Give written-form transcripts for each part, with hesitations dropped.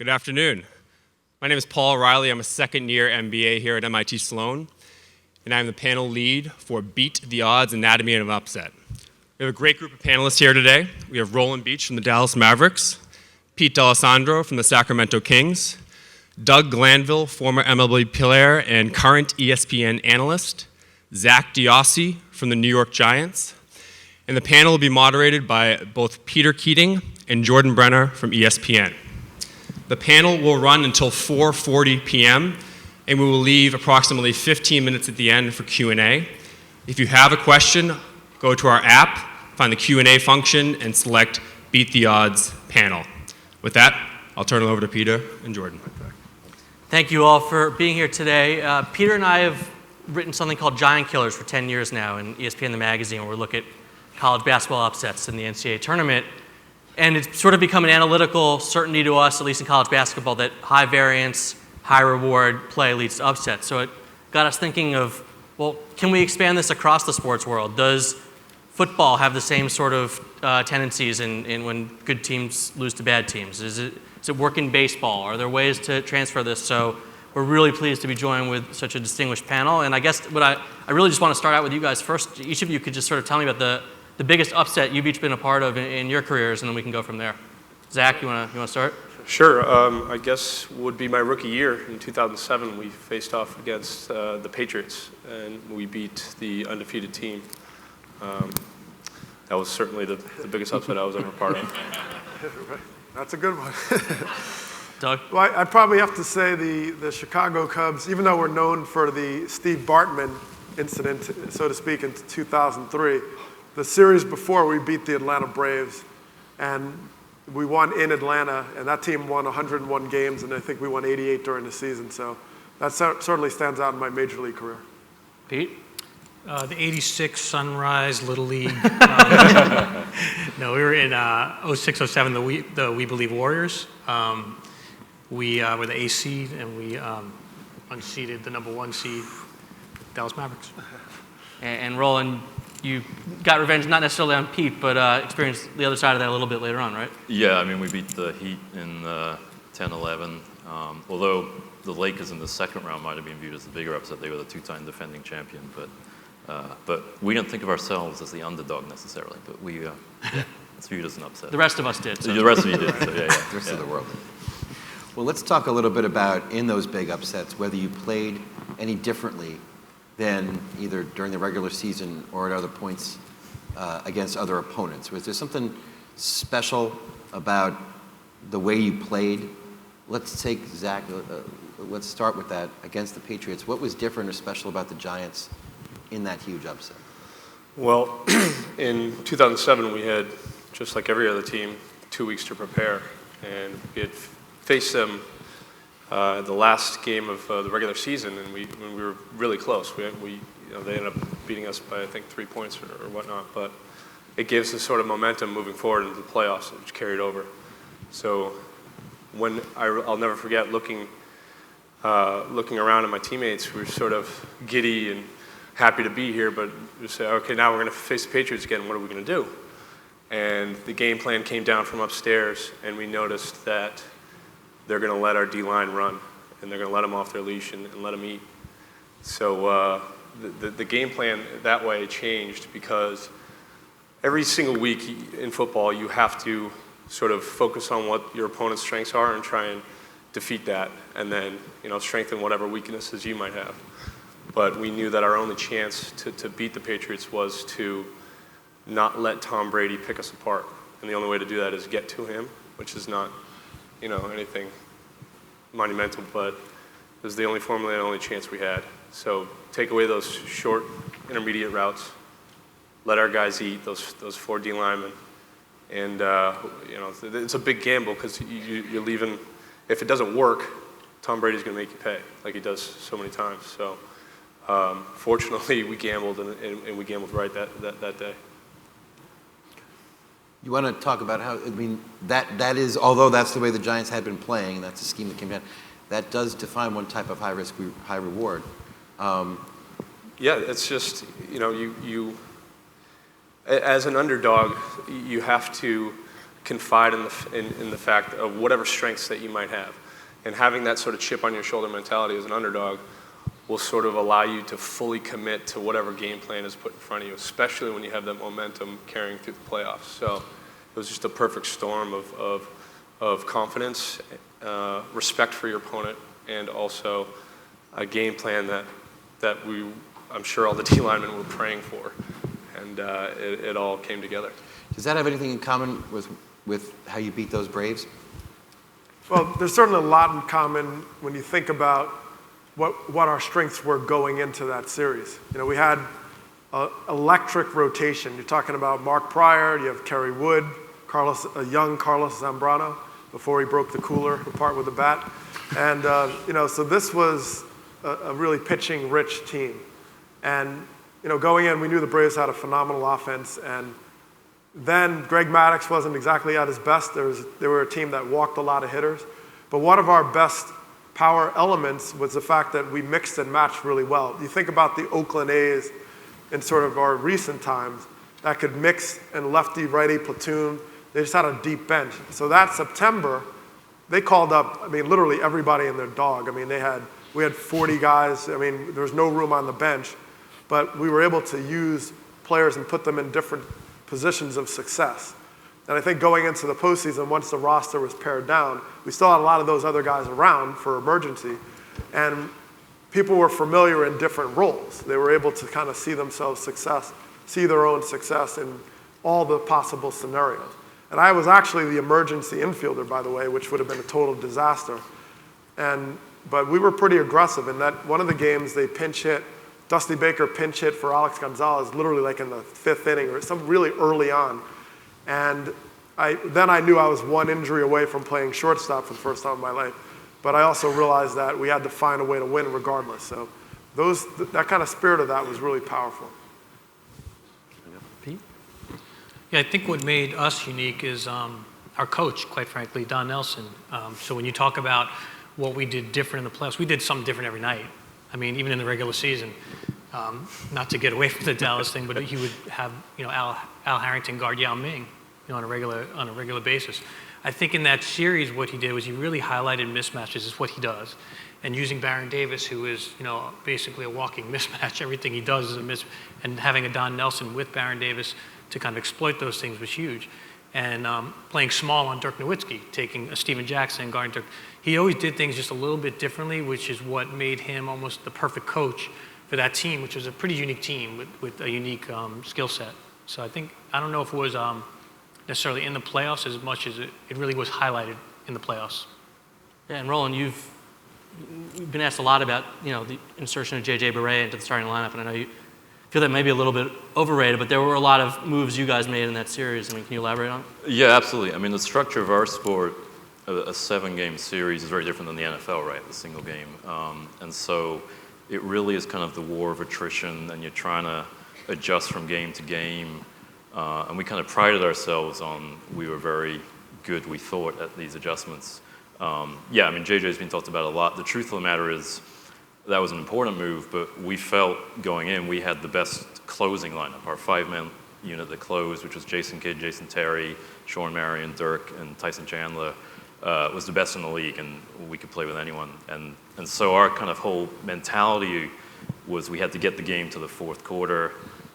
Good afternoon. My name is Paul Riley. I'm a second-year MBA here at MIT Sloan, and I'm the panel lead for Beat the Odds, Anatomy of an Upset. We have a great group of panelists here today. We have Roland Beach from the Dallas Mavericks, Pete D'Alessandro from the Sacramento Kings, Doug Glanville, former MLB player and current ESPN analyst, Zach Diossi from the New York Giants, and the panel will be moderated by both Peter Keating and Jordan Brenner from ESPN. The panel will run until 4:40 p.m., and we will leave approximately 15 minutes at the end for Q&A. If you have a question, go to our app, find the Q&A function, and select Beat the Odds panel. With that, I'll turn it over to Peter and Jordan. Thank you all for being here today. Peter and I have written something called Giant Killers for 10 years now in ESPN the magazine, where we look at college basketball upsets in the NCAA tournament. And it's sort of become an analytical certainty to us, at least in college basketball, that high variance, high reward play leads to upsets. So it got us thinking of, well, can we expand this across the sports world? Does football have the same sort of tendencies in when good teams lose to bad teams? Does it work in baseball? Are there ways to transfer this? So we're really pleased to be joined with such a distinguished panel. And I guess what I really just want to start out with you guys first. Each of you could just sort of tell me about the biggest upset you've each been a part of in your careers, and then we can go from there. Zach, you want to start? Sure. I guess would be my rookie year in 2007. We faced off against the Patriots, and we beat the undefeated team. That was certainly the biggest upset I was ever part of. That's a good one. Doug? Well, I'd probably have to say the Chicago Cubs, even though we're known for the Steve Bartman incident, so to speak, in 2003, the series before we beat the Atlanta Braves, and we won in Atlanta, and that team won 101 games, and I think we won 88 during the season. So that certainly stands out in my major league career. Pete? The 86 Sunrise Little League. No, we were in 06, 07, the We Believe Warriors. We were the A seed, and we unseeded the number 1 seed, Dallas Mavericks. And Roland, you got revenge not necessarily on Pete, but experienced the other side of that a little bit later on, right? Yeah, I mean, we beat the Heat in 10-11. Although the Lakers in the second round might have been viewed as the bigger upset. They were the 2-time defending champion. But we don't think of ourselves as the underdog necessarily. But it's viewed as an upset. The rest of us did. So. The rest of you did, so yeah. The rest of the world. Well, let's talk a little bit about, in those big upsets, whether you played any differently than either during the regular season or at other points against other opponents. Was there something special about the way you played? Let's take Zach, let's start with that. Against the Patriots, what was different or special about the Giants in that huge upset? Well, in 2007, we had, just like every other team, 2 weeks to prepare, and we had faced them the last game of the regular season, and we were really close. They ended up beating us by, I think, 3 points or whatnot, but it gives us sort of momentum moving forward into the playoffs, which carried over. So when I'll never forget looking around at my teammates, we were sort of giddy and happy to be here, but we say, okay, now we're going to face the Patriots again. What are we going to do? And the game plan came down from upstairs, and we noticed that they're going to let our D-line run, and they're going to let them off their leash and let them eat. So the game plan that way changed, because every single week in football you have to sort of focus on what your opponent's strengths are and try and defeat that, and then strengthen whatever weaknesses you might have. But we knew that our only chance to beat the Patriots was to not let Tom Brady pick us apart, and the only way to do that is get to him, which is not anything monumental, but it was the only formula and only chance we had. So take away those short, intermediate routes, let our guys eat, those 4 D linemen, and it's a big gamble, because you're leaving. If it doesn't work, Tom Brady's going to make you pay, like he does so many times. So fortunately, we gambled, and we gambled right that day. You want to talk about how, that is, although that's the way the Giants had been playing, that's the scheme that came down, that does define one type of high risk, high reward. Yeah, it's just, you as an underdog, you have to confide in the fact of whatever strengths that you might have. And having that sort of chip on your shoulder mentality as an underdog will sort of allow you to fully commit to whatever game plan is put in front of you, especially when you have that momentum carrying through the playoffs. So it was just a perfect storm of confidence, respect for your opponent, and also a game plan that I'm sure all the D linemen were praying for, and it all came together. Does that have anything in common with how you beat those Braves? Well, there's certainly a lot in common when you think about what our strengths were going into that series. We had electric rotation. You're talking about Mark Pryor, you have Kerry Wood, a young Carlos Zambrano before he broke the cooler apart with the bat. And, so this was a really pitching-rich team. And, going in, we knew the Braves had a phenomenal offense. And then Greg Maddux wasn't exactly at his best. They were a team that walked a lot of hitters. But one of our best power elements was the fact that we mixed and matched really well. You think about the Oakland A's in sort of our recent times that could mix and lefty-righty platoon. They just had a deep bench. So that September, they called up, literally everybody and their dog. We had 40 guys. There was no room on the bench. But we were able to use players and put them in different positions of success. And I think going into the postseason, once the roster was pared down, we still had a lot of those other guys around for emergency. And people were familiar in different roles. They were able to kind of see themselves see their own success in all the possible scenarios. And I was actually the emergency infielder, by the way, which would have been a total disaster. But we were pretty aggressive in that one of the games they pinch hit, Dusty Baker pinch hit for Alex Gonzalez, literally like in the 5th inning or something really early on. And then I knew I was one injury away from playing shortstop for the first time in my life. But I also realized that we had to find a way to win regardless. So that kind of spirit of that was really powerful. Pete? Yeah, I think what made us unique is our coach, quite frankly, Don Nelson. So when you talk about what we did different in the playoffs, we did something different every night. Even in the regular season, not to get away from the Dallas thing, but he would have Al Harrington guard Yao Ming on a regular basis. I think in that series, what he did was he really highlighted mismatches is what he does, and using Baron Davis, who is basically a walking mismatch. Everything he does is a mismatch, and having a Don Nelson with Baron Davis to kind of exploit those things was huge. And playing small on Dirk Nowitzki, taking a Steven Jackson and guarding Dirk. He always did things just a little bit differently, which is what made him almost the perfect coach for that team, which was a pretty unique team with a unique skill set. So I don't know if it was necessarily in the playoffs as much as it really was highlighted in the playoffs. Yeah, and Roland, you've been asked a lot about the insertion of J.J. Barea into the starting lineup, and I know you feel that may be a little bit overrated, but there were a lot of moves you guys made in that series. Can you elaborate on it? Yeah, absolutely. The structure of our sport, a 7-game series, is very different than the NFL, right? The single game. And so it really is kind of the war of attrition, and you're trying to adjust from game to game. And we kind of prided ourselves on we were very good, we thought, at these adjustments. JJ's been talked about a lot. The truth of the matter is that was an important move, but we felt going in we had the best closing lineup. Our 5-man unit that closed, which was Jason Kidd, Jason Terry, Sean Marion, Dirk, and Tyson Chandler, was the best in the league, and we could play with anyone. And so our kind of whole mentality was we had to get the game to the 4th quarter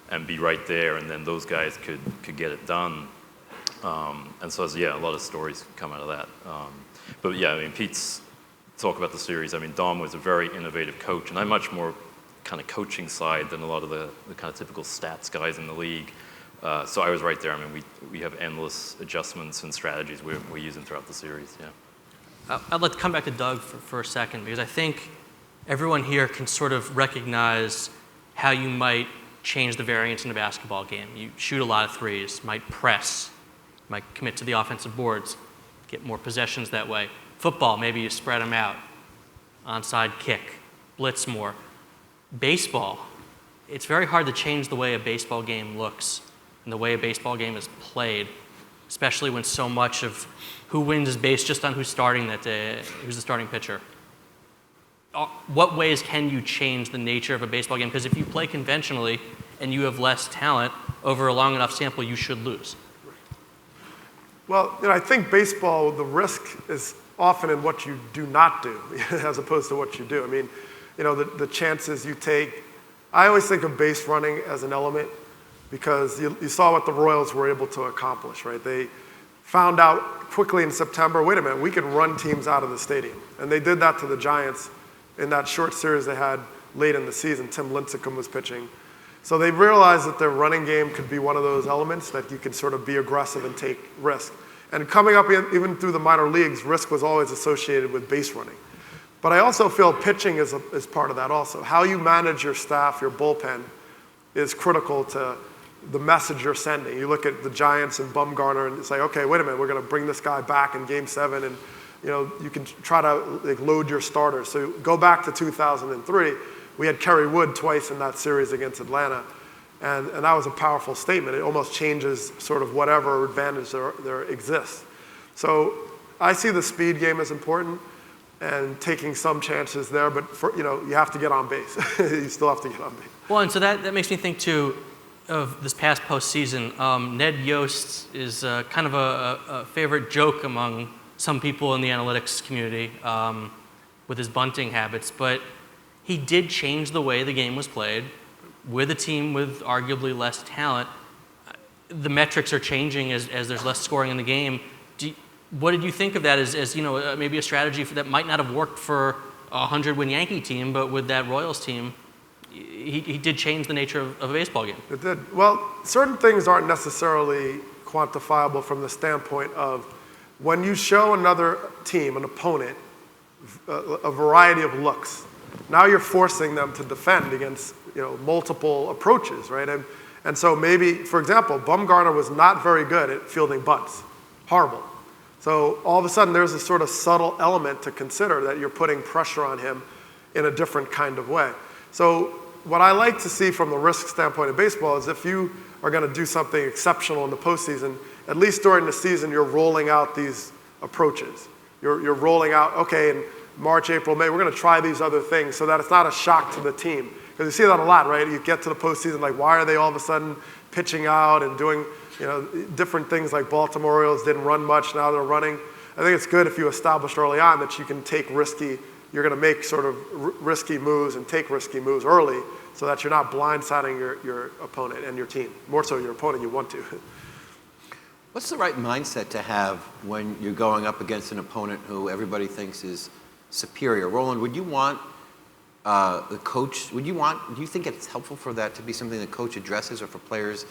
and be right there, and then those guys could get it done. And so, a lot of stories come out of that. Pete's talk about the series. Dom was a very innovative coach, and I'm much more kind of coaching side than a lot of the kind of typical stats guys in the league. So I was right there. We have endless adjustments and strategies we're using throughout the series. Yeah. I'd like to come back to Doug for a second, because I think everyone here can sort of recognize how you might change the variance in a basketball game. You shoot a lot of threes, might press, might commit to the offensive boards, get more possessions that way. Football, maybe you spread them out. Onside kick, blitz more. Baseball, it's very hard to change the way a baseball game looks and the way a baseball game is played, especially when so much of who wins is based just on who's starting that day, who's the starting pitcher. What ways can you change the nature of a baseball game? Because if you play conventionally and you have less talent, over a long enough sample, you should lose. Well, I think baseball, the risk is often in what you do not do as opposed to what you do. I mean, the chances you take. I always think of base running as an element because you saw what the Royals were able to accomplish, right? They found out quickly in September, wait a minute, we can run teams out of the stadium. And they did that to the Giants in that short series they had late in the season. Tim Lincecum was pitching. So they realized that their running game could be one of those elements that you can sort of be aggressive and take risk. And coming up even through the minor leagues, risk was always associated with base running. But I also feel pitching is part of that also. How you manage your staff, your bullpen, is critical to the message you're sending. You look at the Giants and Bumgarner and say, okay, wait a minute, we're going to bring this guy back in Game 7, and you can try to load your starters. So go back to 2003. We had Kerry Wood twice in that series against Atlanta, and that was a powerful statement. It almost changes sort of whatever advantage there exists. So I see the speed game as important and taking some chances there, but you have to get on base. You still have to get on base. Well, and so that makes me think too of this past postseason. Ned Yost is kind of a favorite joke among some people in the analytics community with his bunting habits, but he did change the way the game was played with a team with arguably less talent. The metrics are changing as there's less scoring in the game. What did you think of that as maybe a strategy that might not have worked for a 100-win Yankee team, but with that Royals team, he did change the nature of a baseball game? It did. Well, certain things aren't necessarily quantifiable from the standpoint of when you show another team, an opponent, a variety of looks, now you're forcing them to defend against multiple approaches, right? And so maybe, for example, Bumgarner was not very good at fielding bunts. Horrible. So all of a sudden there's a sort of subtle element to consider that you're putting pressure on him in a different kind of way. So what I like to see from the risk standpoint of baseball is if you are going to do something exceptional in the postseason, at least during the season you're rolling out these approaches. You're rolling out, okay, in March, April, May, we're going to try these other things so that it's not a shock to the team. Because you see that a lot, right? You get to the postseason, like, why are they all of a sudden pitching out and doing different things like Baltimore Orioles didn't run much, now they're running. I think it's good if you establish early on that you can take you're going to make sort of risky moves and take risky moves early so that you're not blindsiding your opponent and your team. More so your opponent you want to. What's the right mindset to have when you're going up against an opponent who everybody thinks is superior? Roland, would you want the coach, do you think it's helpful for that to be something the coach addresses or for players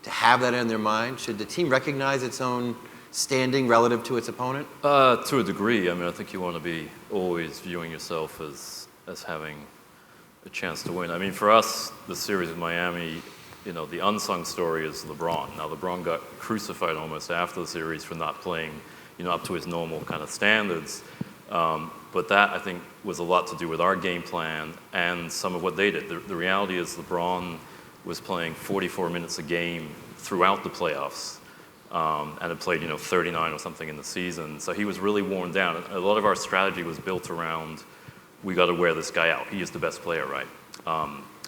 to have that in their mind? Should the team recognize its own standing relative to its opponent? To a degree. I mean, I think you want to be always viewing yourself as having a chance to win. I mean, for us, the series with Miami, the unsung story is LeBron. Now, LeBron got crucified almost after the series for not playing, up to his normal kind of standards. But that, I think, was a lot to do with our game plan and some of what they did. The reality is LeBron was playing 44 minutes a game throughout the playoffs and had played, 39 or something in the season. So he was really worn down. A lot of our strategy was built around, we got to wear this guy out. He is the best player, right?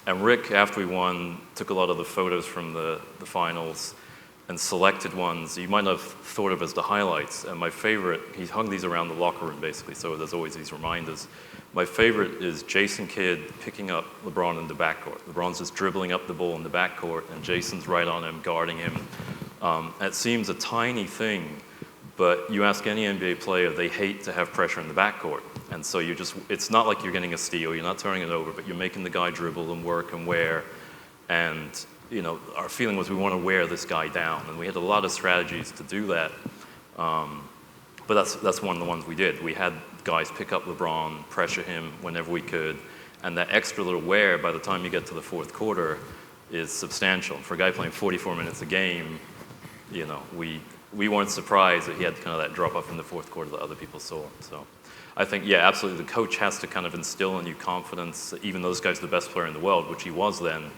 And Rick, after we won, took a lot of the photos from the finals and selected ones you might have thought of as the highlights. And my favorite, he hung these around the locker room basically, so there's always these reminders. My favorite is Jason Kidd picking up LeBron in the backcourt. LeBron's just dribbling up the ball in the backcourt, and Jason's right on him, guarding him. It seems a tiny thing, but you ask any NBA player, they hate to have pressure in the backcourt. And so it's not like you're getting a steal, you're not turning it over, but you're making the guy dribble and work and wear. And our feeling was we want to wear this guy down, and we had a lot of strategies to do that. But that's one of the ones we did. We had guys pick up LeBron, pressure him whenever we could, and that extra little wear by the time you get to the fourth quarter is substantial. For a guy playing 44 minutes a game, we weren't surprised that he had kind of that drop off in the fourth quarter that other people saw. So I think, yeah, absolutely, the coach has to kind of instill in you confidence. Even though this guy's the best player in the world, which he was then,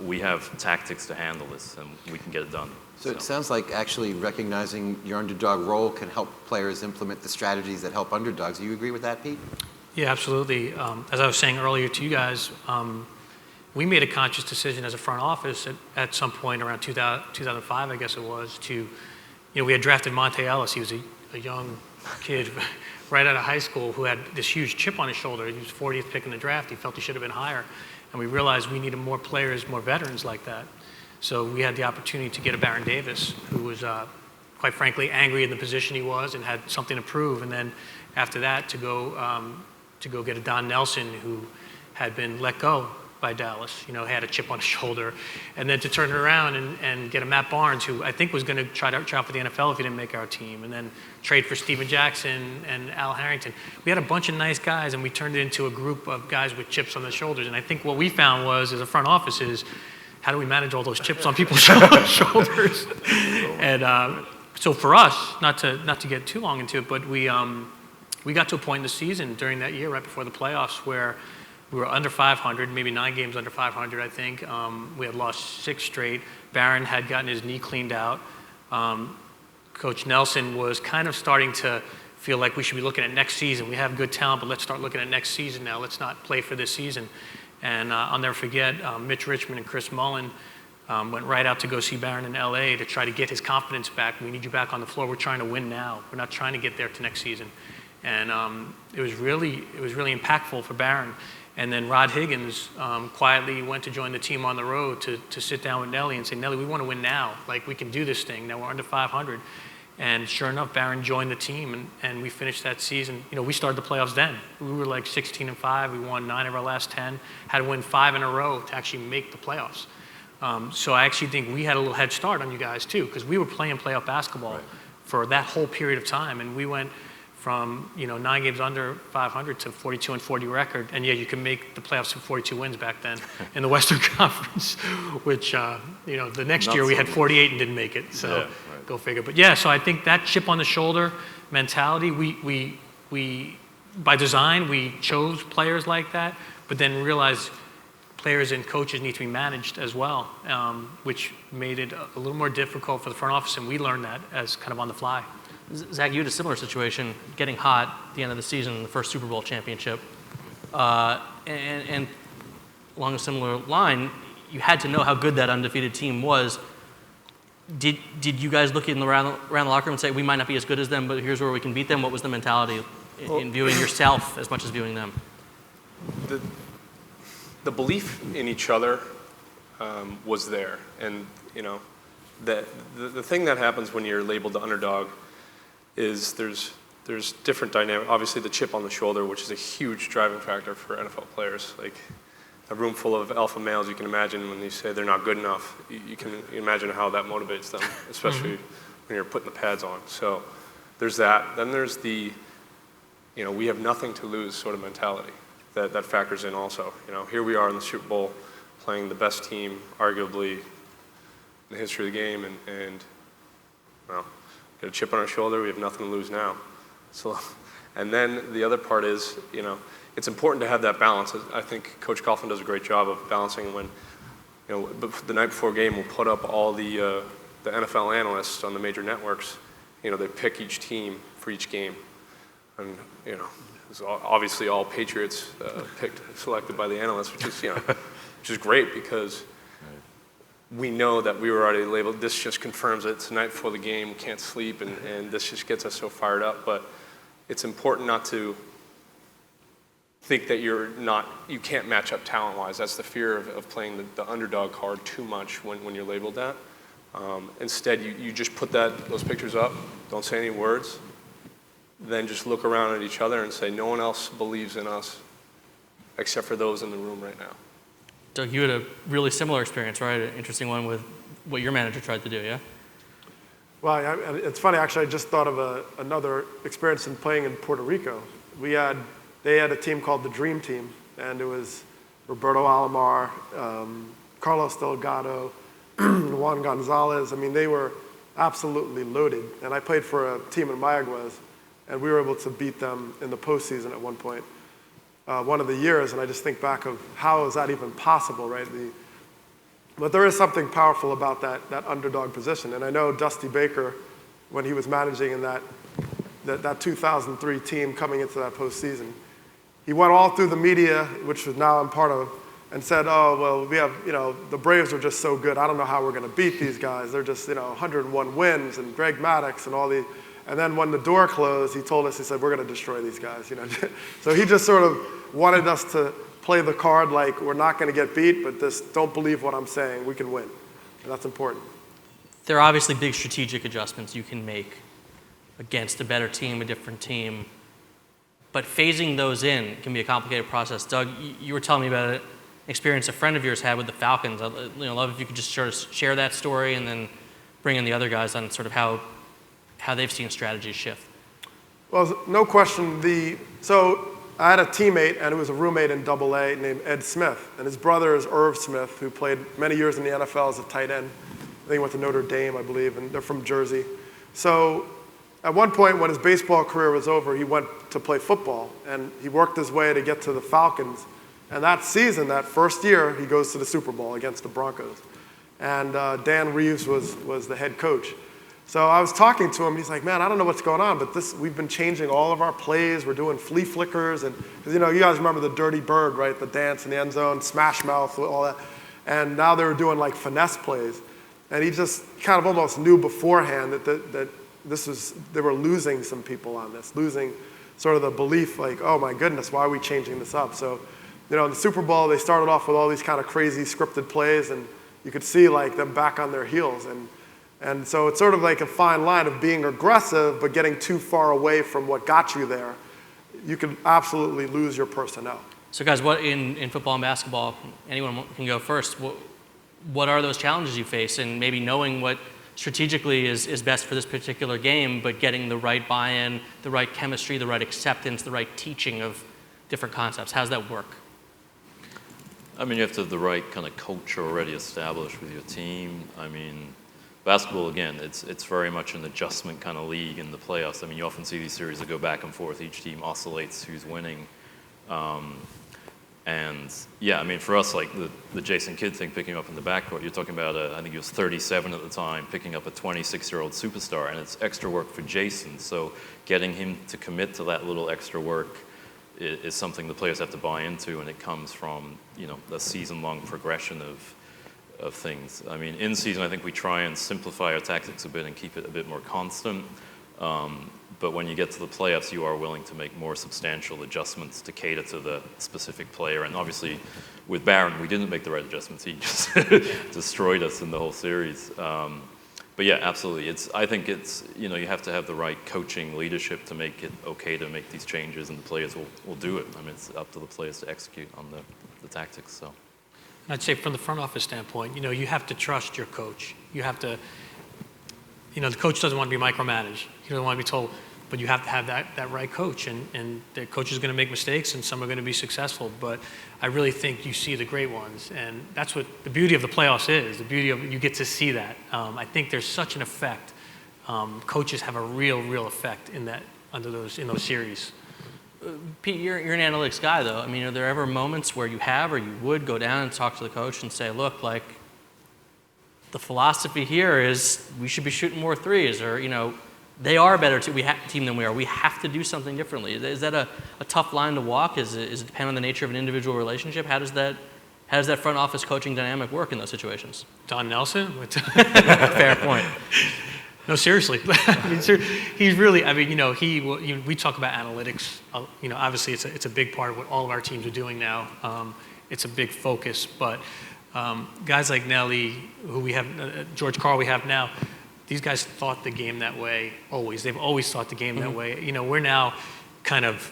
we have tactics to handle this, and we can get it done. So it sounds like actually recognizing your underdog role can help players implement the strategies that help underdogs. Do you agree with that, Pete? Yeah, absolutely. As I was saying earlier to you guys, we made a conscious decision as a front office at some point around 2005, I guess it was, to we had drafted Monte Ellis. He was a young kid right out of high school who had this huge chip on his shoulder. He was 40th pick in the draft. He felt he should have been higher. And we realized we needed more players, more veterans like that. So we had the opportunity to get a Baron Davis, who was, quite frankly, angry in the position he was and had something to prove. And then after that, to go get a Don Nelson, who had been let go by Dallas, had a chip on his shoulder. And then to turn it around and get a Matt Barnes, who I think was going to try out for the NFL if he didn't make our team. And then trade for Steven Jackson and Al Harrington. We had a bunch of nice guys, and we turned it into a group of guys with chips on their shoulders. And I think what we found was, as a front office, is how do we manage all those chips on people's shoulders? And so for us, not to get too long into it, but we got to a point in the season during that year, right before the playoffs, where we were under 500, maybe 9 games under 500, I think. We had lost 6 straight. Baron had gotten his knee cleaned out. Coach Nelson was kind of starting to feel like we should be looking at next season. We have good talent, but let's start looking at next season now. Let's not play for this season. And I'll never forget, Mitch Richmond and Chris Mullen went right out to go see Baron in LA to try to get his confidence back. We need you back on the floor. We're trying to win now. We're not trying to get there to next season. And it was really impactful for Baron. And then Rod Higgins quietly went to join the team on the road to sit down with Nelly and say, Nelly, we want to win now. Like, we can do this thing. Now we're under 500. And sure enough, Baron joined the team, and we finished that season. We started the playoffs then. We were like 16-5. We won 9 of our last 10. Had to win 5 in a row to actually make the playoffs. So I actually think we had a little head start on you guys too, because we were playing playoff basketball for that whole period of time, and we went from 9 games under 500 to 42-40 record, and yeah, you can make the playoffs with 42 wins back then in the Western Conference, which the next year we had 48 and didn't make it. So go figure. But yeah, so I think that chip on the shoulder mentality, we by design we chose players like that, but then realized players and coaches need to be managed as well, which made it a little more difficult for the front office, and we learned that as kind of on the fly. Zach, you had a similar situation, getting hot at the end of the season, the first Super Bowl championship. And along a similar line, you had to know how good that undefeated team was. Did you guys look around the locker room and say, we might not be as good as them, but here's where we can beat them? What was the mentality in viewing yourself as much as viewing them? The belief in each other was there. And, the thing that happens when you're labeled the underdog is there's different dynamics. Obviously, the chip on the shoulder, which is a huge driving factor for NFL players. Like a room full of alpha males, you can imagine when you say they're not good enough, you can imagine how that motivates them, especially when you're putting the pads on. So there's that. Then there's the, we have nothing to lose sort of mentality that factors in also. Here we are in the Super Bowl playing the best team, arguably, in the history of the game, and well, got a chip on our shoulder, we have nothing to lose now. So, and then the other part is, it's important to have that balance. I think Coach Coughlin does a great job of balancing when, the night before game, we'll put up all the NFL analysts on the major networks. They pick each team for each game. And, it's obviously all Patriots selected by the analysts, which is great because we know that we were already labeled. This just confirms it. It's the night before the game, can't sleep, and this just gets us so fired up. But it's important not to think that you can't match up talent-wise. That's the fear of playing the underdog card too much when you're labeled that. Instead, you just put those pictures up, don't say any words, then just look around at each other and say, no one else believes in us except for those in the room right now. Doug, you had a really similar experience, right? An interesting one with what your manager tried to do, yeah? Well, it's funny, actually, I just thought of another experience in playing in Puerto Rico. They had a team called the Dream Team, and it was Roberto Alomar, Carlos Delgado, Juan Gonzalez. I mean, they were absolutely loaded. And I played for a team in Mayaguez, and we were able to beat them in the postseason at one point. One of the years, and I just think back of how is that even possible, right? But there is something powerful about that underdog position. And I know Dusty Baker, when he was managing in that 2003 team coming into that postseason, he went all through the media, which was now I'm part of, and said, oh, well, we have, the Braves are just so good. I don't know how we're going to beat these guys. They're just, 101 wins and Greg Maddux and all the, and then when the door closed, he told us, he said, we're going to destroy these guys. So he just sort of wanted us to play the card like we're not going to get beat, but just don't believe what I'm saying. We can win. And that's important. There are obviously big strategic adjustments you can make against a better team, a different team. But phasing those in can be a complicated process. Doug, you were telling me about an experience a friend of yours had with the Falcons. I'd love if you could just sort of share that story and then bring in the other guys on sort of how they've seen strategies shift. Well, no question. So I had a teammate, and it was a roommate in AA named Ed Smith. And his brother is Irv Smith, who played many years in the NFL as a tight end. I think he went to Notre Dame, I believe, and they're from Jersey. So at one point, when his baseball career was over, he went to play football, and he worked his way to get to the Falcons. And that season, that first year, he goes to the Super Bowl against the Broncos. And Dan Reeves was the head coach. So I was talking to him, and he's like, man, I don't know what's going on, but we've been changing all of our plays. We're doing flea flickers, and because you guys remember the Dirty Bird, right? The dance in the end zone, smash mouth, all that. And now they were doing like finesse plays. And he just kind of almost knew beforehand that they were losing some people on this, losing sort of the belief like, oh my goodness, why are we changing this up? So, in the Super Bowl, they started off with all these kind of crazy scripted plays, and you could see like them back on their heels. And so it's sort of like a fine line of being aggressive, but getting too far away from what got you there. You could absolutely lose your personnel. So guys, what in football and basketball, anyone can go first, what are those challenges you face, and maybe knowing what strategically is best for this particular game, but getting the right buy-in, the right chemistry, the right acceptance, the right teaching of different concepts? How does that work? I mean, you have to have the right kind of culture already established with your team. I mean, basketball, again, it's very much an adjustment kind of league in the playoffs. I mean, you often see these series that go back and forth. Each team oscillates who's winning. And yeah, I mean, for us, like the Jason Kidd thing, picking him up in the backcourt, you're talking about, I think he was 37 at the time, picking up a 26-year-old superstar, and it's extra work for Jason. So getting him to commit to that little extra work is something the players have to buy into, and it comes from, a season-long progression of things. I mean, in season, I think we try and simplify our tactics a bit and keep it a bit more constant. But when you get to the playoffs, you are willing to make more substantial adjustments to cater to the specific player. And obviously, with Barron, we didn't make the right adjustments. He just destroyed us in the whole series. But yeah, absolutely. I think it's, you have to have the right coaching leadership to make it okay to make these changes, and the players will do it. I mean, it's up to the players to execute on the tactics. So, I'd say from the front office standpoint, you have to trust your coach. You have to, the coach doesn't want to be micromanaged. He doesn't want to be told, but you have to have that right coach, and the coach is going to make mistakes, and some are going to be successful. But I really think you see the great ones, and that's what the beauty of the playoffs is. The beauty of you get to see that. I think there's such an effect. Coaches have a real effect in those series. Pete, you're an analytics guy, though. I mean, are there ever moments where you have or you would go down and talk to the coach and say, look, like, the philosophy here is we should be shooting more threes, or, they are a better team than we are. We have to do something differently. Is that a tough line to walk? Is it depend on the nature of an individual relationship? How does that front office coaching dynamic work in those situations? Don Nelson? Fair point. No, seriously. I mean, he's really. I mean, we talk about analytics. Obviously, it's a big part of what all of our teams are doing now. It's a big focus, but guys like Nelly, who we have, George Karl, we have now. These guys thought the game that way always. They've always thought the game that way. We're now kind of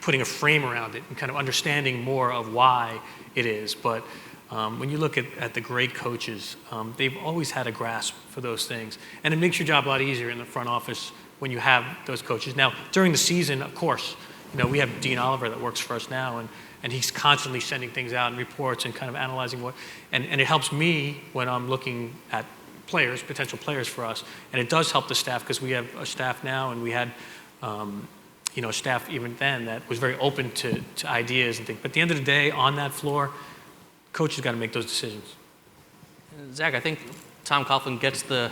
putting a frame around it and kind of understanding more of why it is. But when you look at the great coaches, they've always had a grasp for those things. And it makes your job a lot easier in the front office when you have those coaches. Now, during the season, of course, we have Dean Oliver that works for us now, and he's constantly sending things out and reports and kind of analyzing and it helps me when I'm looking at potential players for us. And it does help the staff, because we have a staff now, and we had a staff even then that was very open to ideas and things. But at the end of the day, on that floor, coach has got to make those decisions. Zach, I think Tom Coughlin gets the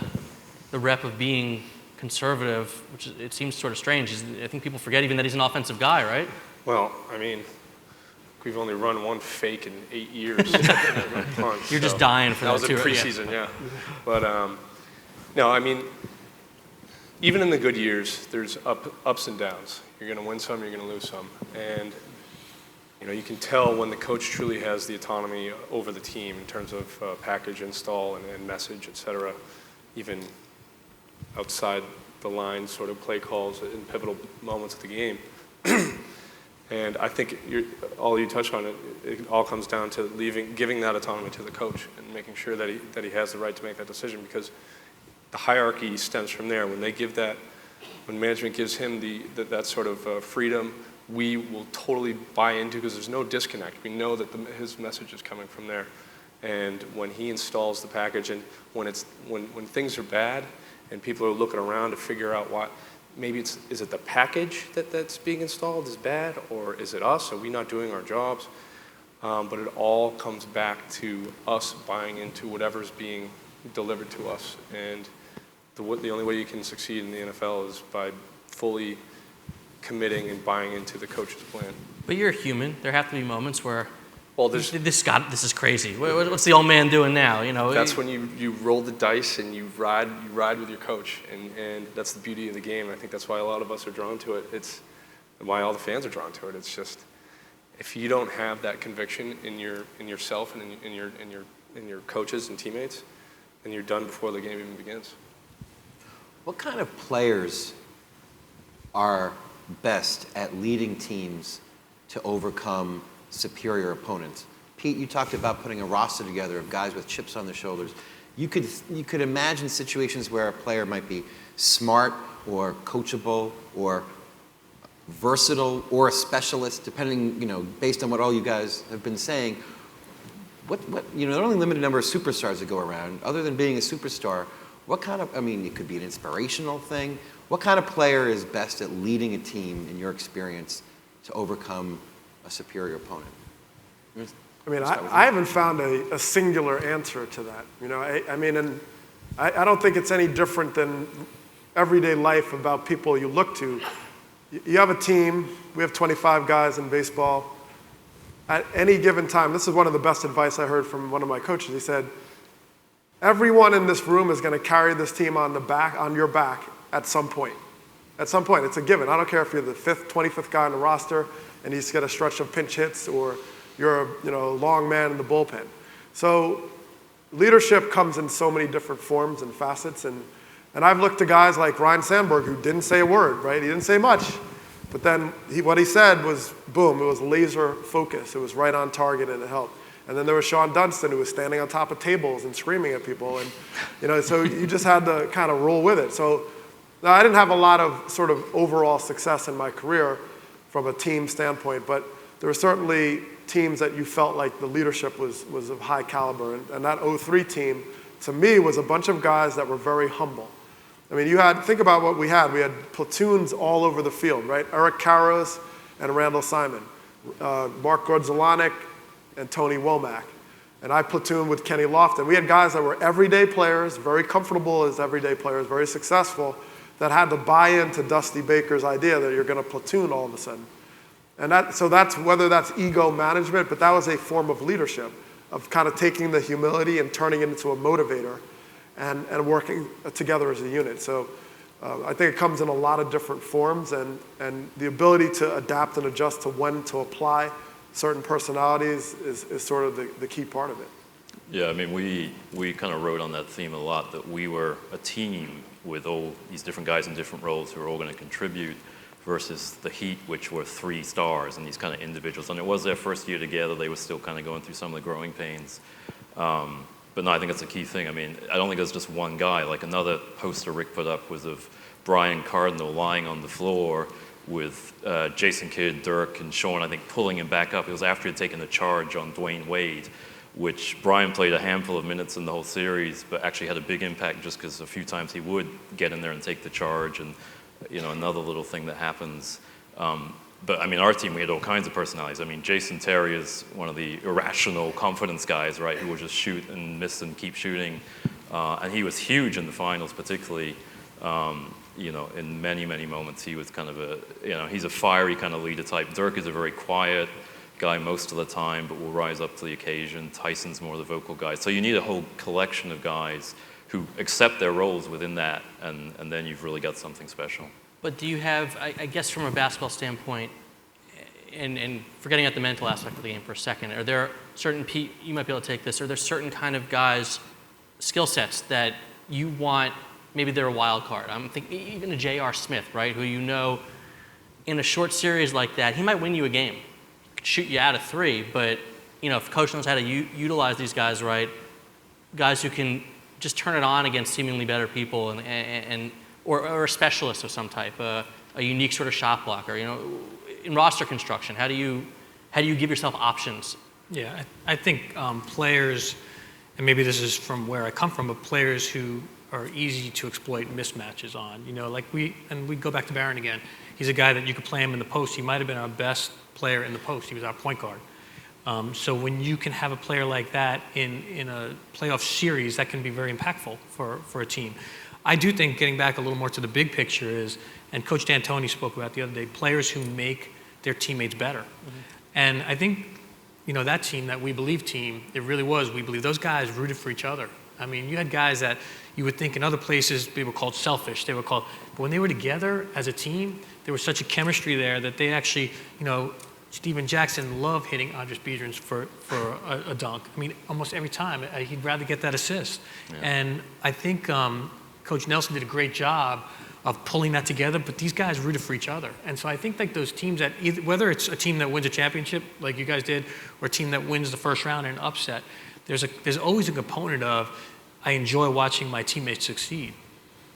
rep of being conservative, which it seems sort of strange. I think people forget even that he's an offensive guy, right? Well, I mean, we've only run one fake in 8 years. Punt, You're just so dying for that, that was too. in preseason, yeah. But no, I mean, even in the good years, there's ups and downs. You're going to win some, you're going to lose some, and you can tell when the coach truly has the autonomy over the team in terms of package install and message, et cetera, even outside the line sort of play calls in pivotal moments of the game. And I think all you touched on, it all comes down to giving that autonomy to the coach and making sure that he has the right to make that decision, because the hierarchy stems from there. When management gives him that sort of freedom, we will totally buy into, because there's no disconnect. We know that his message is coming from there. And when he installs the package, and when things are bad and people are looking around to figure out what, maybe is it the package that's being installed is bad, or is it us? Are we not doing our jobs? But it all comes back to us buying into whatever's being delivered to us. And the only way you can succeed in the NFL is by fully committing and buying into the coach's plan. But you're a human. There have to be moments where, well, this is crazy. What's the old man doing now? That's when you roll the dice and you ride with your coach, and that's the beauty of the game. I think that's why a lot of us are drawn to it. It's why all the fans are drawn to it. It's just, if you don't have that conviction in yourself and in your coaches and teammates, then you're done before the game even begins. What kind of players are best at leading teams to overcome superior opponents? Pete, you talked about putting a roster together of guys with chips on their shoulders. You could imagine situations where a player might be smart or coachable or versatile or a specialist, depending, based on what all you guys have been saying. There are only a limited number of superstars that go around. Other than being a superstar, what kind of, it could be an inspirational thing. What kind of player is best at leading a team, in your experience, to overcome a superior opponent? I haven't found a singular answer to that. I don't think it's any different than everyday life about people you look to. You have a team. We have 25 guys in baseball. At any given time, this is one of the best advice I heard from one of my coaches. He said, everyone in this room is going to carry this team on your back at some point. At some point, it's a given. I don't care if you're the 25th guy on the roster and you just get a stretch of pinch hits, or you're a long man in the bullpen. So leadership comes in so many different forms and facets. And I've looked to guys like Ryan Sandberg, who didn't say a word, right? He didn't say much. But then what he said was, boom, it was laser focus. It was right on target, and it helped. And then there was Sean Dunston, who was standing on top of tables and screaming at people. And, so you just had to kind of roll with it. So I didn't have a lot of sort of overall success in my career from a team standpoint, but there were certainly teams that you felt like the leadership was of high caliber. And that 03 team, to me, was a bunch of guys that were very humble. Think about what we had. We had platoons all over the field, right? Eric Karros and Randall Simon, Mark Gordzelanek and Tony Womack. And I platooned with Kenny Lofton. We had guys that were everyday players, very comfortable as everyday players, very successful, that had to buy into Dusty Baker's idea that you're going to platoon all of a sudden. And so that's whether that's ego management, but that was a form of leadership, of kind of taking the humility and turning it into a motivator and working together as a unit. So I think it comes in a lot of different forms, and the ability to adapt and adjust to when to apply certain personalities is sort of the key part of it. Yeah, we kind of wrote on that theme a lot, that we were a team with all these different guys in different roles who were all going to contribute, versus the Heat, which were 3 stars and these kind of individuals. And it was their first year together. They were still kind of going through some of the growing pains. But no, I think that's a key thing. I don't think there's just one guy. Like, another poster Rick put up was of Brian Cardinal lying on the floor with Jason Kidd, Dirk, and Sean, I think, pulling him back up. It was after he had taken the charge on Dwayne Wade, which Brian played a handful of minutes in the whole series, but actually had a big impact just because a few times he would get in there and take the charge, and another little thing that happens. But our team, we had all kinds of personalities. Jason Terry is one of the irrational confidence guys, right, who will just shoot and miss and keep shooting. And he was huge in the finals, particularly. In many, many moments, he was kind of he's a fiery kind of leader type. Dirk is a very quiet, guy most of the time, but will rise up to the occasion. Tyson's more the vocal guy. So you need a whole collection of guys who accept their roles within that, and then you've really got something special. But do you have, I guess from a basketball standpoint, and forgetting out the mental aspect of the game for a second, are there certain, you might be able to take this, are there certain kind of guys, skill sets that you want, maybe they're a wild card? I'm thinking even a J.R. Smith, right, who you know in a short series like that, he might win you a game, shoot you out of 3, but if coach knows how to utilize these guys right, guys who can just turn it on against seemingly better people or a specialist of some type, a unique sort of shot blocker, in roster construction, how do you give yourself options? Yeah, I think players, and maybe this is from where I come from, but players who are easy to exploit mismatches on. Like we go back to Barron again. He's a guy that you could play him in the post. He might have been our best player in the post. He was our point guard. So when you can have a player like that in a playoff series, that can be very impactful for a team. I do think getting back a little more to the big picture is, and Coach D'Antoni spoke about the other day, players who make their teammates better. Mm-hmm. And I think, that team, that We Believe team, it really was We Believe. Those guys rooted for each other. I mean, you had guys that you would think in other places they were called selfish. But when they were together as a team, there was such a chemistry there that they actually, Steven Jackson loved hitting Andres Biedrins for a dunk. I mean, almost every time. He'd rather get that assist. Yeah. And I think Coach Nelson did a great job of pulling that together, but these guys rooted for each other. And so I think like those teams that, whether it's a team that wins a championship like you guys did, or a team that wins the first round in an upset, there's always a component of, I enjoy watching my teammates succeed.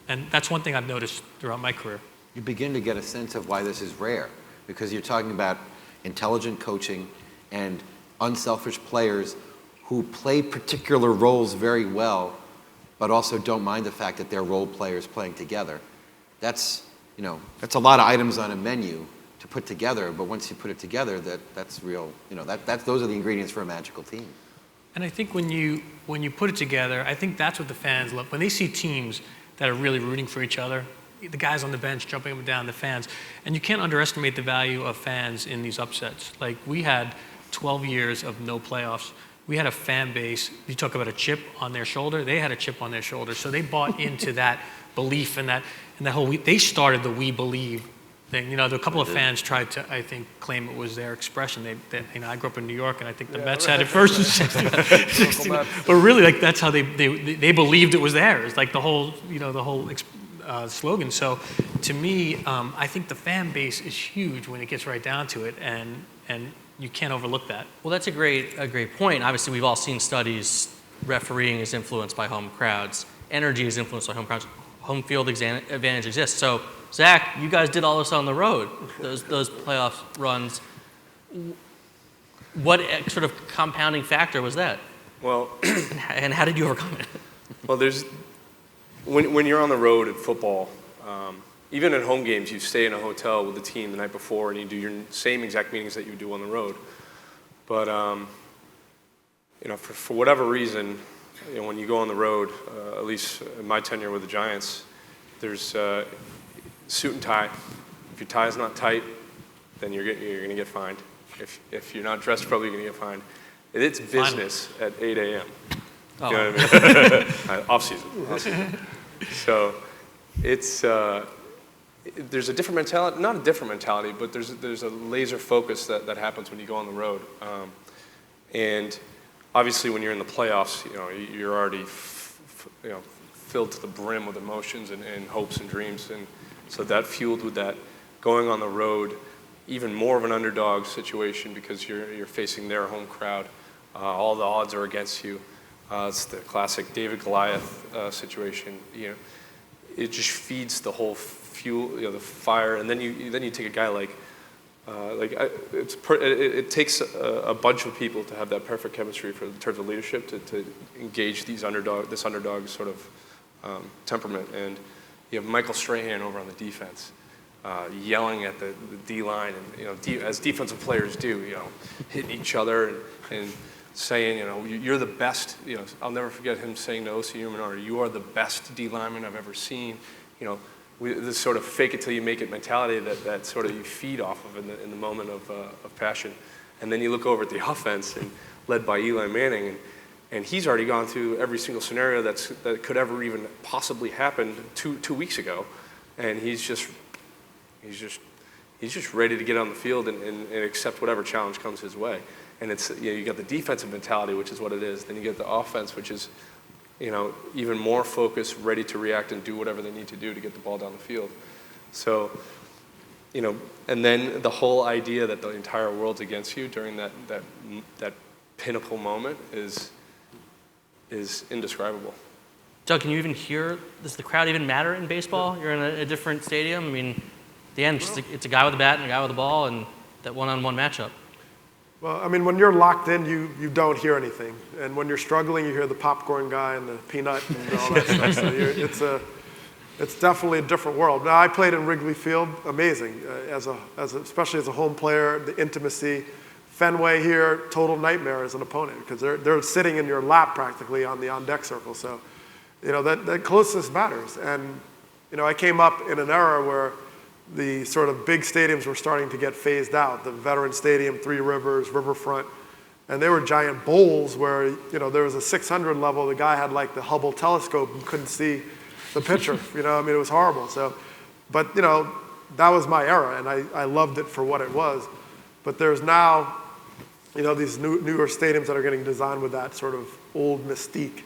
And that's one thing I've noticed throughout my career. You begin to get a sense of why this is rare, because you're talking about intelligent coaching and unselfish players who play particular roles very well, but also don't mind the fact that they're role players playing together. That's a lot of items on a menu to put together, but once you put it together, that's real, those are the ingredients for a magical team. And I think when you put it together, I think that's what the fans love. When they see teams that are really rooting for each other, the guys on the bench jumping up and down, the fans, and you can't underestimate the value of fans in these upsets. Like, we had 12 years of no playoffs. We had a fan base, you talk about a chip on their shoulder, they had a chip on their shoulder. So they bought into that belief and that whole, they started the We Believe thing. A couple of fans tried to, I think, claim it was their expression. I grew up in New York, and I think the Mets had it first in 60. But really, like, that's how they believed it was theirs. Like the whole slogan. So, to me, I think the fan base is huge when it gets right down to it, and you can't overlook that. Well, that's a great point. Obviously, we've all seen studies. Refereeing is influenced by home crowds. Energy is influenced by home crowds. Home field advantage exists. So, Zach, you guys did all this on the road, those playoff runs. What sort of compounding factor was that? Well, and how did you overcome it? Well, when you're on the road at football, even at home games, you stay in a hotel with the team the night before, and you do your same exact meetings that you do on the road. But for whatever reason, when you go on the road, at least in my tenure with the Giants, there's suit and tie. If your tie is not tight, then you're going to get fined. If you're not dressed, probably going to get fined. It's business at 8 a.m. You know what I mean? Off season. So it's there's a different mentality, not a different mentality, but there's a laser focus that happens when you go on the road. And obviously, when you're in the playoffs, you're already filled to the brim with emotions and hopes and dreams, and so that fueled with that. Going on the road, even more of an underdog situation because you're facing their home crowd. All the odds are against you. It's the classic David Goliath situation. It just feeds the whole fuel, the fire, and then you take a guy it takes a bunch of people to have that perfect chemistry in terms of leadership to engage this underdog sort of temperament. And you have Michael Strahan over on the defense, yelling at the D line, and as defensive players do, hitting each other and saying, you're the best. I'll never forget him saying to O.C. Umenard, "You are the best D lineman I've ever seen." This sort of fake it till you make it mentality that sort of you feed off of in the moment of passion. And then you look over at the offense, and led by Eli Manning, and he's already gone through every single scenario that could ever even possibly happen two weeks ago, and he's just ready to get on the field and accept whatever challenge comes his way. And it's, you got the defensive mentality, which is what it is. Then you get the offense, which is, even more focused, ready to react and do whatever they need to do to get the ball down the field. So, and then the whole idea that the entire world's against you during that pinnacle moment is indescribable. Doug, can you even hear, does the crowd even matter in baseball? You're in a different stadium. I mean, at the end, it's a guy with a bat and a guy with a ball and that one-on-one matchup. Well, I mean, when you're locked in, you don't hear anything. And when you're struggling, you hear the popcorn guy and the peanut and all that stuff. So it's definitely a different world. Now, I played in Wrigley Field, amazing, especially as a home player, the intimacy. Fenway here, total nightmare as an opponent because they're sitting in your lap practically on the on-deck circle. So, that closeness matters. And, I came up in an era where the sort of big stadiums were starting to get phased out. The Veterans Stadium, Three Rivers, Riverfront, and they were giant bowls where, there was a 600 level. The guy had like the Hubble telescope and couldn't see the pitcher. It was horrible. So, but, that was my era, and I loved it for what it was. But there's now, these newer stadiums that are getting designed with that sort of old mystique.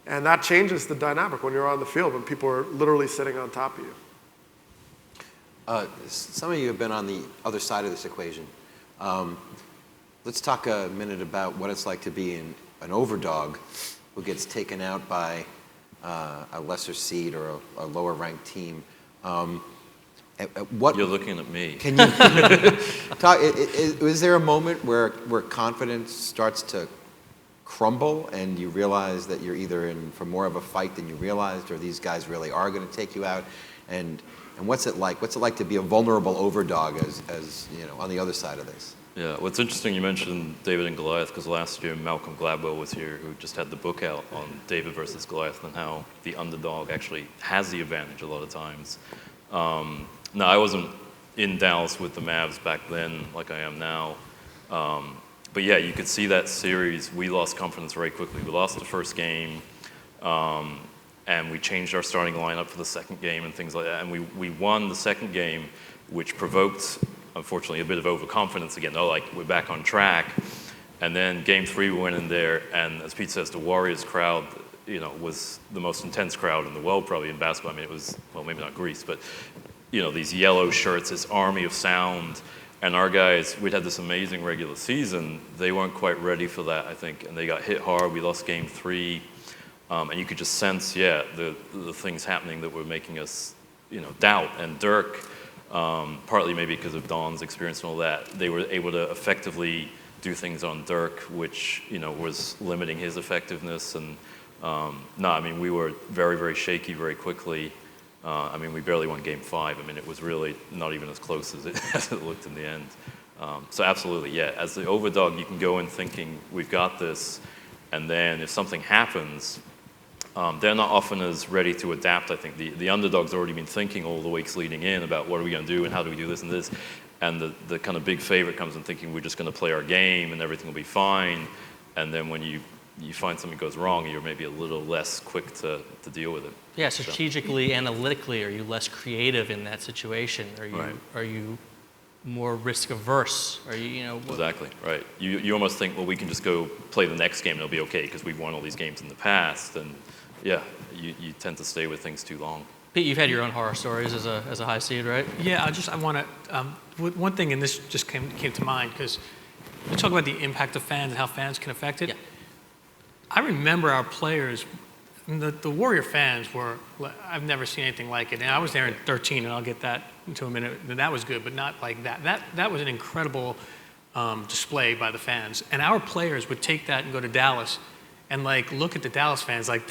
And that changes the dynamic when you're on the field, when people are literally sitting on top of you. Some of you have been on the other side of this equation. Let's talk a minute about what it's like to be an overdog who gets taken out by a lesser seed or a lower-ranked team. You're looking at me. Can you talk? Is there a moment where confidence starts to crumble and you realize that you're either in for more of a fight than you realized, or these guys really are going to take you out? And what's it like? What's it like to be a vulnerable overdog as on the other side of this? Yeah, well, it's interesting you mentioned David and Goliath, because last year Malcolm Gladwell was here, who just had the book out on David versus Goliath and how the underdog actually has the advantage a lot of times. No, I wasn't in Dallas with the Mavs back then like I am now. But yeah, you could see that series. We lost confidence very quickly. We lost the first game, and we changed our starting lineup for the second game and things like that. And we won the second game, which provoked, unfortunately, a bit of overconfidence again. Oh, like, we're back on track. And then game 3, we went in there, and as Pete says, the Warriors crowd, was the most intense crowd in the world probably in basketball. I mean, it was, well, maybe not Greece, but these yellow shirts, this army of sound, and our guys, we'd had this amazing regular season. They weren't quite ready for that, I think, and they got hit hard. We lost game 3, and you could just sense, the things happening that were making us, doubt. And Dirk, partly maybe because of Don's experience and all that, they were able to effectively do things on Dirk, which, was limiting his effectiveness. And we were very, very shaky very quickly. We barely won game 5. It was really not even as close as it looked in the end. So absolutely, yeah. As the overdog, you can go in thinking, we've got this, and then if something happens, they're not often as ready to adapt, I think. The underdog's already been thinking all the weeks leading in about what are we going to do and how do we do this and this. And the kind of big favorite comes in thinking we're just going to play our game and everything will be fine. And then when you find something goes wrong, you're maybe a little less quick to deal with it. Yeah, strategically, analytically, are you less creative in that situation? Are you more risk averse? Are you, Exactly, right. You almost think, well, we can just go play the next game and it'll be okay because we've won all these games in the past. And yeah, you tend to stay with things too long. Pete, you've had your own horror stories as a high seed, right? Yeah, I want to, one thing, and this just came to mind, because we talk about the impact of fans and how fans can affect it. Yeah. I remember our players, the Warrior fans were, I've never seen anything like it. And I was there in 13, and I'll get that into a minute, and that was good, but not like that. That was an incredible display by the fans. And our players would take that and go to Dallas and look at the Dallas fans like,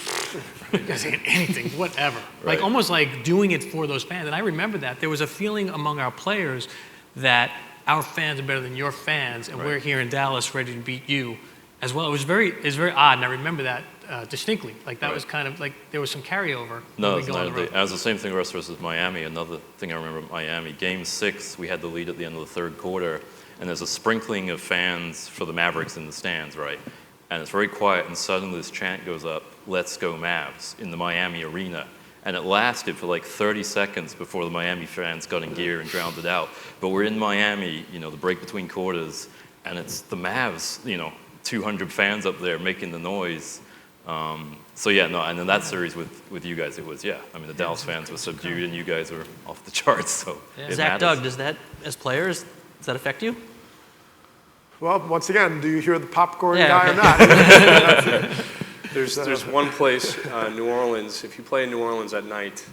you guys ain't anything, whatever. Right. Almost like doing it for those fans. And I remember that. There was a feeling among our players that our fans are better than your fans, and we're here in Dallas ready to beat you as well. It was very odd, and I remember that distinctly. That was kind of there was some carryover. No, it was the same thing versus Miami. Another thing I remember, Miami, game 6, we had the lead at the end of the third quarter, and there's a sprinkling of fans for the Mavericks in the stands, right? And it's very quiet, and suddenly this chant goes up, "Let's go Mavs," in the Miami arena. And it lasted for like 30 seconds before the Miami fans got in gear and drowned it out. But we're in Miami, the break between quarters, and it's the Mavs, 200 fans up there making the noise. So yeah, no, and in that series with you guys, it was, the Dallas fans were subdued and you guys were off the charts, so it Zach, matters. Doug, does that, as players, does that affect you? Well, once again, do you hear the popcorn Yeah, guy okay. or not? There's one place, New Orleans, if you play in New Orleans at night,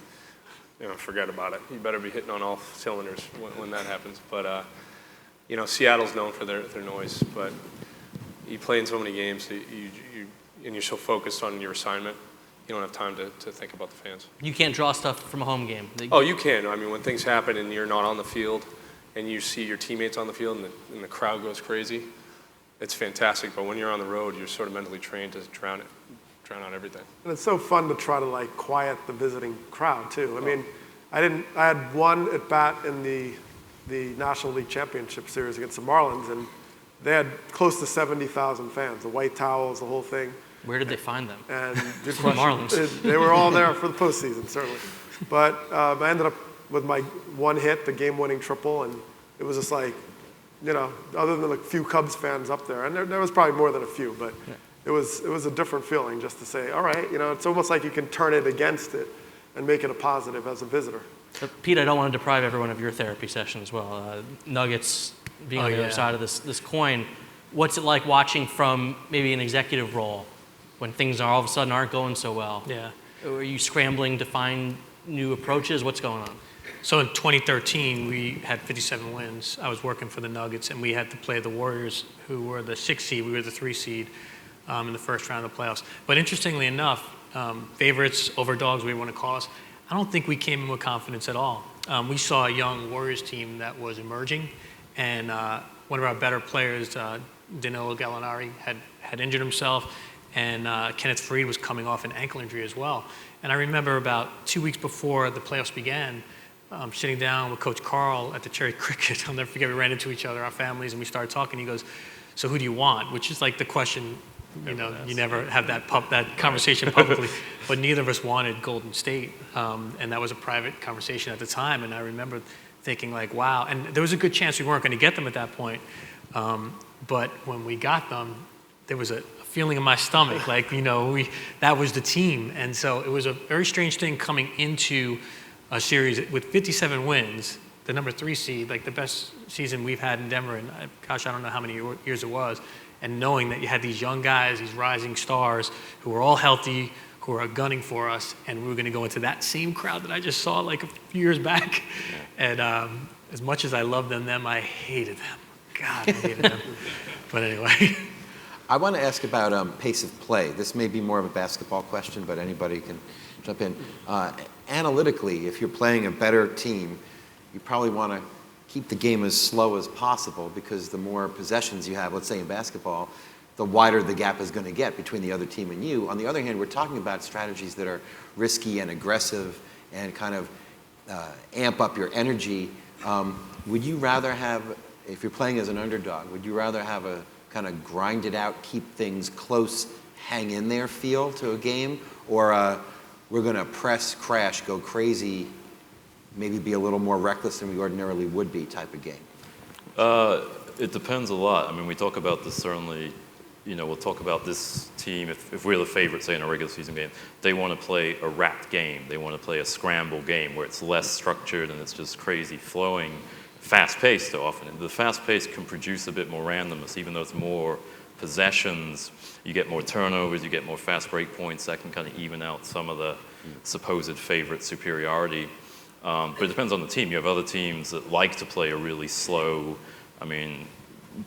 forget about it. You better be hitting on all cylinders when that happens. But, Seattle's known for their noise, but you play in so many games, and you're so focused on your assignment, you don't have time to think about the fans. You can't draw stuff from a home game. Oh, you can. I mean, when things happen and you're not on the field and you see your teammates on the field and the crowd goes crazy, it's fantastic. But when you're on the road, you're sort of mentally trained to drown out everything. And it's so fun to try to quiet the visiting crowd too. I mean, I had one at bat in the National League Championship Series against the Marlins, and they had close to 70,000 fans, the white towels, the whole thing. Where did they find them? And The Marlins. They were all there for the postseason, certainly. But I ended up with my one hit, the game-winning triple, and it was just other than a few Cubs fans up there, and there was probably more than a few, but it was a different feeling just to say, all right, it's almost like you can turn it against it and make it a positive as a visitor. Pete, I don't want to deprive everyone of your therapy session as well. Nuggets being on the other side of this coin, what's it like watching from maybe an executive role when things all of a sudden aren't going so well? Yeah. Are you scrambling to find new approaches? What's going on? So in 2013, we had 57 wins. I was working for the Nuggets, and we had to play the Warriors, who were the 6th seed. We were the 3 seed in the first round of the playoffs. But interestingly enough, favorites, overdogs, we want to call us, I don't think we came in with confidence at all. We saw a young Warriors team that was emerging, and one of our better players, Danilo Gallinari, had injured himself, and Kenneth Faried was coming off an ankle injury as well. And I remember about 2 weeks before the playoffs began, sitting down with Coach Carl at the Cherry Cricket. I'll never forget, we ran into each other, our families, and we started talking. He goes, "So who do you want?" Which is the question, you never have that conversation publicly. But neither of us wanted Golden State, and that was a private conversation at the time. And I remember thinking wow. And there was a good chance we weren't going to get them at that point. But when we got them, there was a feeling in my stomach, that was the team. And so it was a very strange thing coming into a series with 57 wins, the number 3 seed, the best season we've had in Denver, and I don't know how many years it was, and knowing that you had these young guys, these rising stars, who were all healthy, who were gunning for us, and we were going to go into that same crowd that I just saw a few years back. And as much as I loved them, I hated them. God, I hated them. But anyway. I want to ask about pace of play. This may be more of a basketball question, but anybody can jump in. Analytically, if you're playing a better team, you probably want to keep the game as slow as possible, because the more possessions you have, let's say in basketball, the wider the gap is going to get between the other team and you. On the other hand, we're talking about strategies that are risky and aggressive and kind of amp up your energy. Would you rather have, if you're playing as an underdog, would you rather have a kind of grind it out, keep things close, hang in there feel to a game, or we're going to press, crash, go crazy, maybe be a little more reckless than we ordinarily would be type of game? It depends a lot. I mean, we talk about this certainly, we'll talk about this team, if we're the favorite, say, in a regular season game, they want to play a wrapped game. They want to play a scramble game where it's less structured and it's just crazy flowing, fast-paced often. And the fast-pace can produce a bit more randomness, even though it's more possessions. You get more turnovers, you get more fast break points. That can kind of even out some of the supposed favorite superiority. But it depends on the team. You have other teams that like to play a really slow,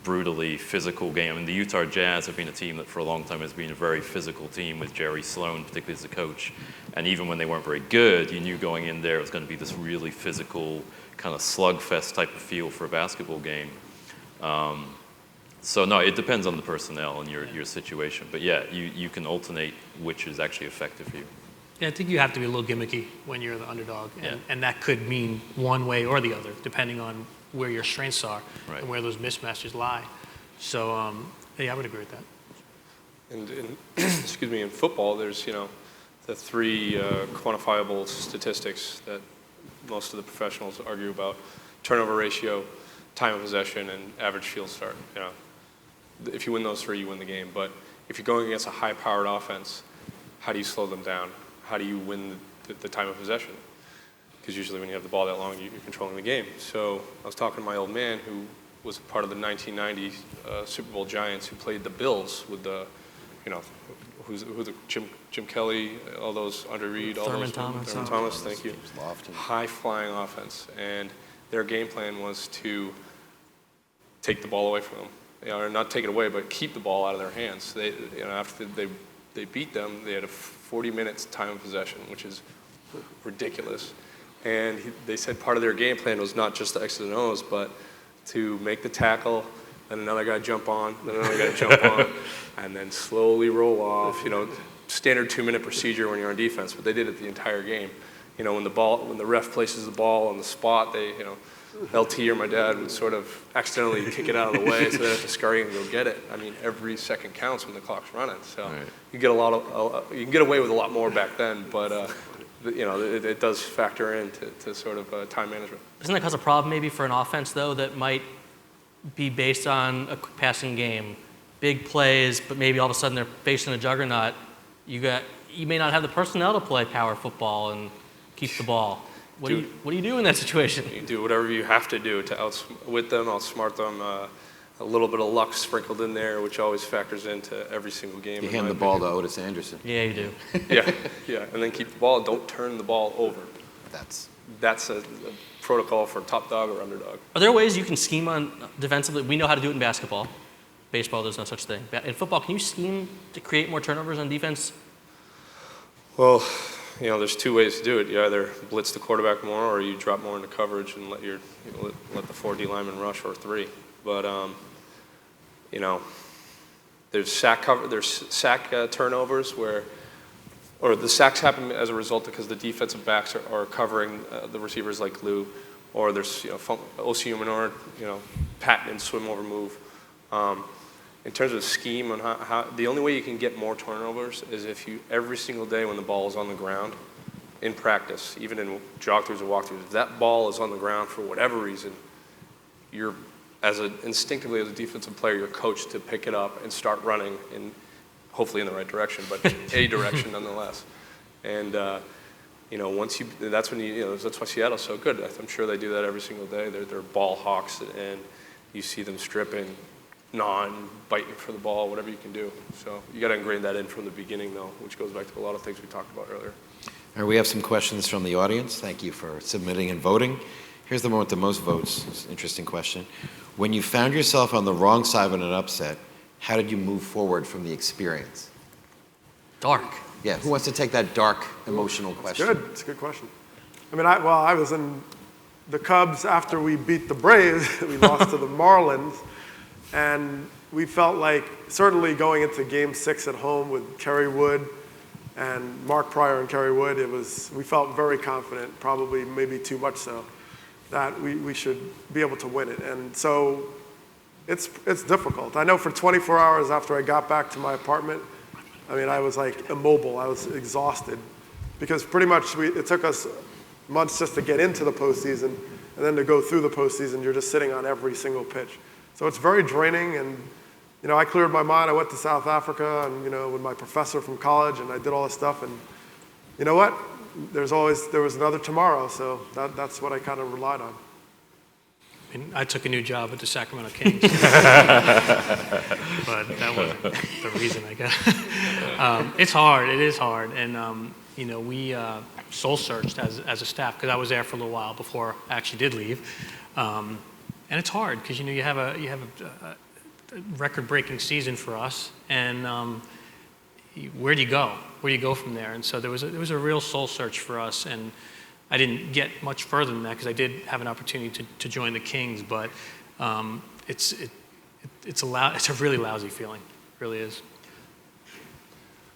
brutally physical game. I mean, the Utah Jazz have been a team that for a long time has been a very physical team with Jerry Sloan, particularly as a coach. And even when they weren't very good, you knew going in there it was going to be this really physical, kind of slugfest type of feel for a basketball game. So no, it depends on the personnel and your situation. But yeah, you can alternate which is actually effective for you. Yeah, I think you have to be a little gimmicky when you're the underdog, and that could mean one way or the other, depending on where your strengths are Right. and where those mismatches lie. So, yeah, I would agree with that. And excuse me, in football, there's the three quantifiable statistics that most of the professionals argue about: turnover ratio, time of possession, and average field start. If you win those three, you win the game. But if you're going against a high-powered offense, how do you slow them down? How do you win the time of possession? Because usually when you have the ball that long, you're controlling the game. So I was talking to my old man, who was part of the 1990 Super Bowl Giants, who played the Bills with the, Jim Kelly, all those Under Reed, all Thurman those. Thomas. Thurman Thomas, thank you. Lofton. High-flying offense, and their game plan was to take the ball away from them, or not take it away, but keep the ball out of their hands. They, after they beat them, they had a 40 minutes time of possession, which is ridiculous. And they said part of their game plan was not just the X's and O's, but to make the tackle, then another guy jump on, then another guy jump on, and then slowly roll off. Standard 2-minute procedure when you're on defense, but they did it the entire game. When the ref places the ball on the spot, LT or my dad would sort of accidentally kick it out of the way, so they have to scurry and go get it. I mean, every second counts when the clock's running. So Right. you can get away with a lot more back then, but it does factor into sort of time management. Doesn't that cause a problem maybe for an offense, though, that might be based on a quick passing game, big plays, but maybe all of a sudden they're facing a juggernaut? You may not have the personnel to play power football and keep the ball. What do you do in that situation? You do whatever you have to do to outsmart them. A little bit of luck sprinkled in there, which always factors into every single game. You hand the ball to Otis Anderson. Yeah, you do. yeah, and then keep the ball. Don't turn the ball over. That's a protocol for top dog or underdog. Are there ways you can scheme on defensively? We know how to do it in basketball. Baseball, there's no such thing. In football, can you scheme to create more turnovers on defense? Well, there's two ways to do it. You either blitz the quarterback more, or you drop more into coverage and let the 4D lineman rush, or 3. But there's sack turnovers or the sacks happen as a result because the defensive backs are covering the receivers like glue, or there's OCU maneuver, patent and swim over move. In terms of scheme on how the only way you can get more turnovers is if you every single day when the ball is on the ground in practice, even in jog-throughs or walk-throughs, if that ball is on the ground for whatever reason, you're instinctively as a defensive player, you're coached to pick it up and start running hopefully in the right direction, but a direction nonetheless. And that's why Seattle's so good. I'm sure they do that every single day. They're ball hawks, and you see them stripping, gnawing, biting for the ball, whatever you can do. So you got to ingrain that in from the beginning, though, which goes back to a lot of things we talked about earlier. All right, we have some questions from the audience. Thank you for submitting and voting. Here's the one with the most votes. It's an interesting question. When you found yourself on the wrong side of an upset, how did you move forward from the experience? Dark. Yeah, who wants to take that dark, emotional question? Good. It's a good question. I mean, I was in the Cubs after we beat the Braves. We lost to the Marlins. And we felt like, certainly going into Game 6 at home with Kerry Wood and Mark Pryor and Kerry Wood, we felt very confident, probably maybe too much so, that we should be able to win it. And so it's difficult. I know for 24 hours after I got back to my apartment, I was like immobile. I was exhausted because pretty much it took us months just to get into the postseason, and then to go through the postseason, you're just sitting on every single pitch. So it's very draining, and I cleared my mind. I went to South Africa, and with my professor from college, and I did all this stuff. And you know what? There was another tomorrow. So that's what I kind of relied on. I took a new job with the Sacramento Kings, but that wasn't the reason, I guess. It's hard. It is hard, and we soul searched as a staff because I was there for a little while before I actually did leave. And it's hard because you have a record-breaking season for us, and where do you go? Where do you go from there? And so there was a real soul search for us, and I didn't get much further than that because I did have an opportunity to join the Kings, but it's a really lousy feeling. It really is.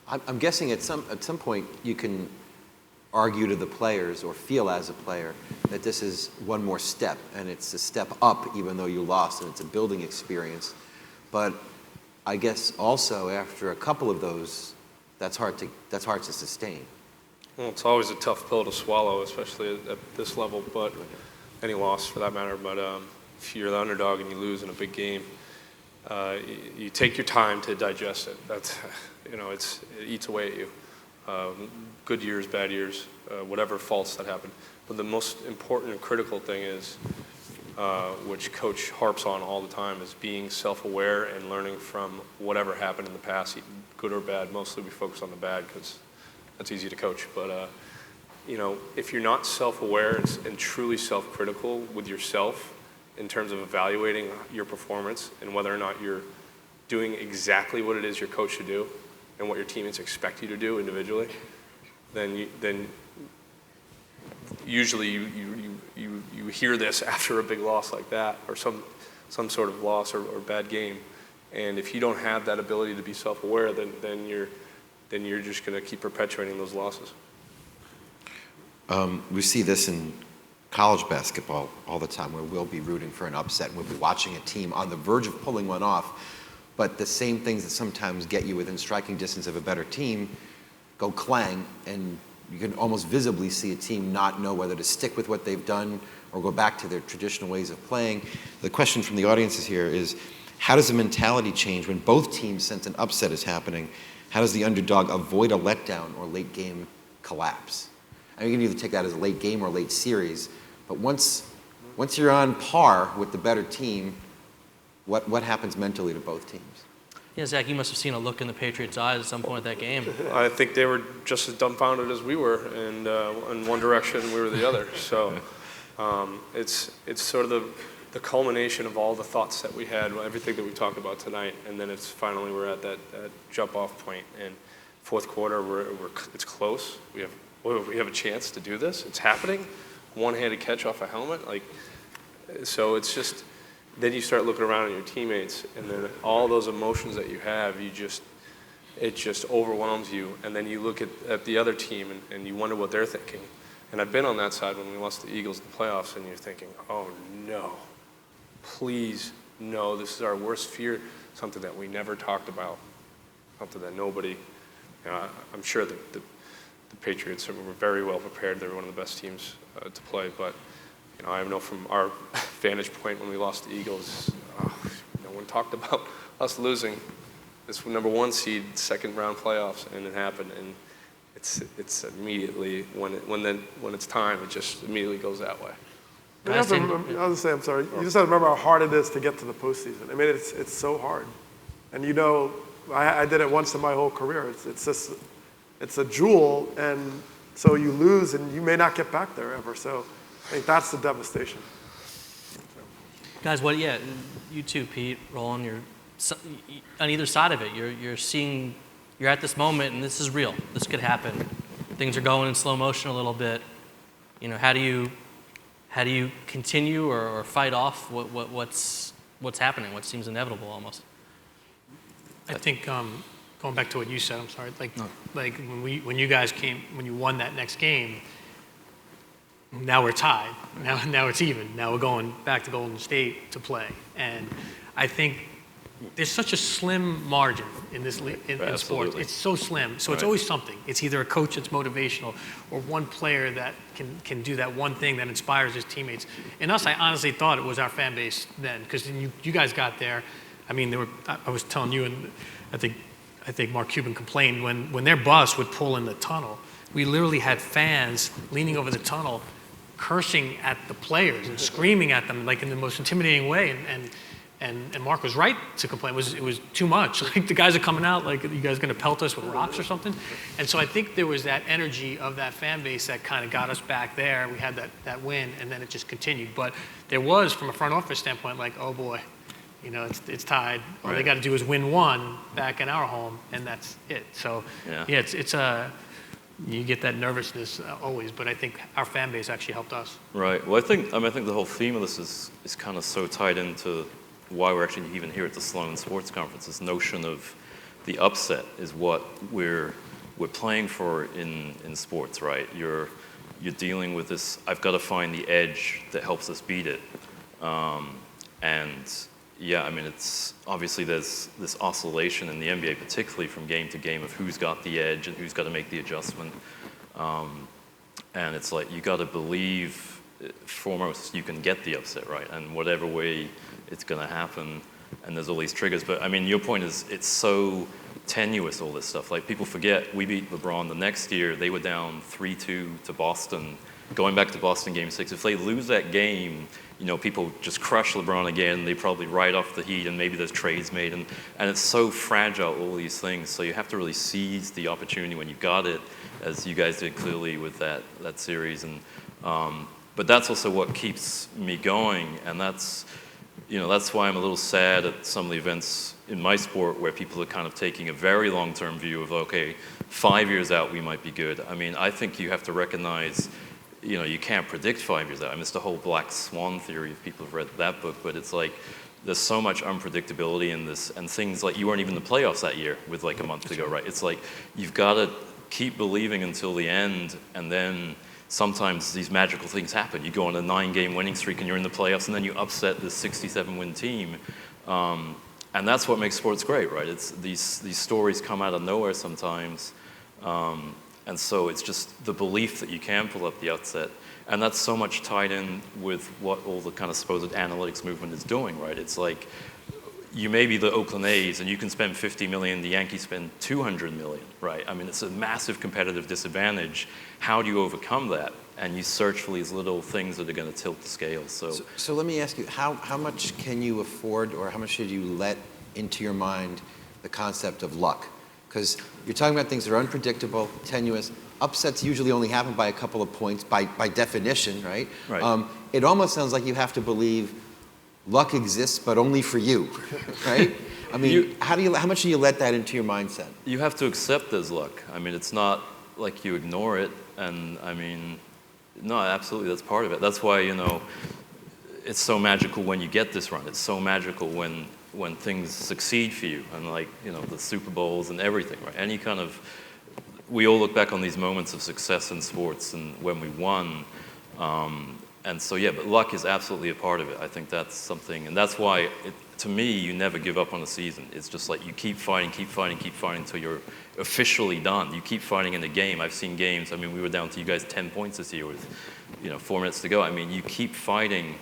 I'm guessing at some point you can argue to the players or feel as a player that this is one more step and it's a step up even though you lost and it's a building experience. But I guess also after a couple of those, that's hard to sustain. Well, it's always a tough pill to swallow, especially at this level, but any loss for that matter. But if you're the underdog and you lose in a big game, you take your time to digest it. That's, it eats away at you. Good years, bad years, whatever faults that happen. But the most important and critical thing is, which Coach harps on all the time, is being self-aware and learning from whatever happened in the past, good or bad. Mostly we focus on the bad because that's easy to coach. But if you're not self-aware and truly self-critical with yourself in terms of evaluating your performance and whether or not you're doing exactly what it is your coach should do and what your teammates expect you to do individually, then usually you hear this after a big loss like that or some sort of loss or bad game. And if you don't have that ability to be self-aware, then you're just going to keep perpetuating those losses. We see this in college basketball all the time, where we'll be rooting for an upset and we'll be watching a team on the verge of pulling one off, but the same things that sometimes get you within striking distance of a better team go clang, and you can almost visibly see a team not know whether to stick with what they've done or go back to their traditional ways of playing. The question from the audience here is, how does the mentality change when both teams sense an upset is happening? How does the underdog avoid a letdown or late game collapse? I mean, you can either take that as a late game or a late series, but once you're on par with the better team, what happens mentally to both teams? Yeah, Zach, you must have seen a look in the Patriots' eyes at some point of that game. I think they were just as dumbfounded as we were, and in one direction we were the other. So it's sort of the culmination of all the thoughts that we had, everything that we talked about tonight, and then it's finally we're at that jump-off point. And fourth quarter, it's close. We have a chance to do this. It's happening. One-handed catch off a helmet, so it's just. Then you start looking around at your teammates, and then all those emotions that you have, it just overwhelms you. And then you look at the other team, and you wonder what they're thinking. And I've been on that side when we lost the Eagles in the playoffs, and you're thinking, oh no, please no, this is our worst fear, something that we never talked about, something that nobody, I'm sure that the Patriots were very well prepared. They were one of the best teams to play, but I know from our vantage point when we lost the Eagles, no one talked about us losing this number one seed, second round playoffs, and it happened. And it's immediately when it's time, it just immediately goes that way. I was going to say, I'm sorry. You just have to remember how hard it is to get to the postseason. I mean, it's so hard, and I did it once in my whole career. It's a jewel, and so you lose, and you may not get back there ever. So. I think that's the devastation. Guys, you too, Pete, Roland, you're on either side of it. You're at this moment, and this is real. This could happen. Things are going in slow motion a little bit. How do you continue or fight off what's happening? What seems inevitable almost? I think going back to what you said, I'm sorry. When you won that next game. Now we're tied. Now it's even. Now we're going back to Golden State to play. And I think there's such a slim margin in this in sports. It's so slim. So it's always something. It's either a coach that's motivational or one player that can do that one thing that inspires his teammates. And us, I honestly thought it was our fan base then, because you guys got there. I mean, I was telling you, and I think Mark Cuban complained when their bus would pull in the tunnel. We literally had fans leaning over the tunnel, cursing at the players and screaming at them in the most intimidating way, and Mark was right to complain. It was too much. The guys are coming out, you guys going to pelt us with rocks or something? And so I think there was that energy of that fan base that kind of got us back there. We had that win, and then it just continued. But there was, from a front office standpoint, oh boy, it's tied. All they got to do is win one back in our home, and that's it. So it's you get that nervousness always, but I think our fan base actually helped us. Right. Well, I think the whole theme of this is kind of so tied into why we're actually even here at the Sloan Sports Conference. This notion of the upset is what we're we're playing for in sports, right? You're dealing with this, I've got to find the edge that helps us beat it. And yeah, I mean, it's obviously there's this oscillation in the NBA, particularly from game to game, of who's got the edge and who's got to make the adjustment. And it's like, you got to believe, foremost, you can get the upset, right? And whatever way it's going to happen, and there's all these triggers. But I mean, your point is, it's so tenuous, all this stuff. Like, people forget, we beat LeBron the next year, they were down 3-2 to Boston, going back to Boston Game 6. If they lose that game, people just crush LeBron again, they probably write off the Heat, and maybe there's trades made, and it's so fragile, all these things. So you have to really seize the opportunity when you got it, as you guys did clearly with that series. And but that's also what keeps me going, and that's why I'm a little sad at some of the events in my sport where people are kind of taking a very long-term view of, okay, 5 years out we might be good. I mean, I think you have to recognize, you can't predict 5 years out. I mean, it's the whole black swan theory, if people have read that book, but it's like, there's so much unpredictability in this, and things like, you weren't even in the playoffs that year with like a month to go, right? It's like, you've got to keep believing until the end, and then sometimes these magical things happen. You go on a 9-game winning streak and you're in the playoffs, and then you upset this 67-win team. And that's what makes sports great, right? It's these stories come out of nowhere sometimes. And so it's just the belief that you can pull up the upset. And that's so much tied in with what all the kind of supposed analytics movement is doing, right? It's like, you may be the Oakland A's and you can spend $50 million, the Yankees spend $200 million, right? I mean, it's a massive competitive disadvantage. How do you overcome that? And you search for these little things that are going to tilt the scale. So let me ask you, how much can you afford, or how much should you let into your mind the concept of luck? Because you're talking about things that are unpredictable, tenuous. Upsets usually only happen by a couple of points by definition, right? Right. It almost sounds like you have to believe luck exists, but only for you, right? I mean, how much do you let that into your mindset? You have to accept there's luck. I mean, it's not like you ignore it. And I mean, no, absolutely, that's part of it. That's why, it's so magical when you get this run. It's so magical when things succeed for you, and like, the Super Bowls and everything, right? Any kind of, we all look back on these moments of success in sports and when we won. And so, yeah, but luck is absolutely a part of it. I think that's something, and that's why, to me, you never give up on a season. It's just like you keep fighting until you're officially done. You keep fighting in a game. I've seen games, I mean, we were down to you guys 10 points this year with, 4 minutes to go. I mean, you keep fighting,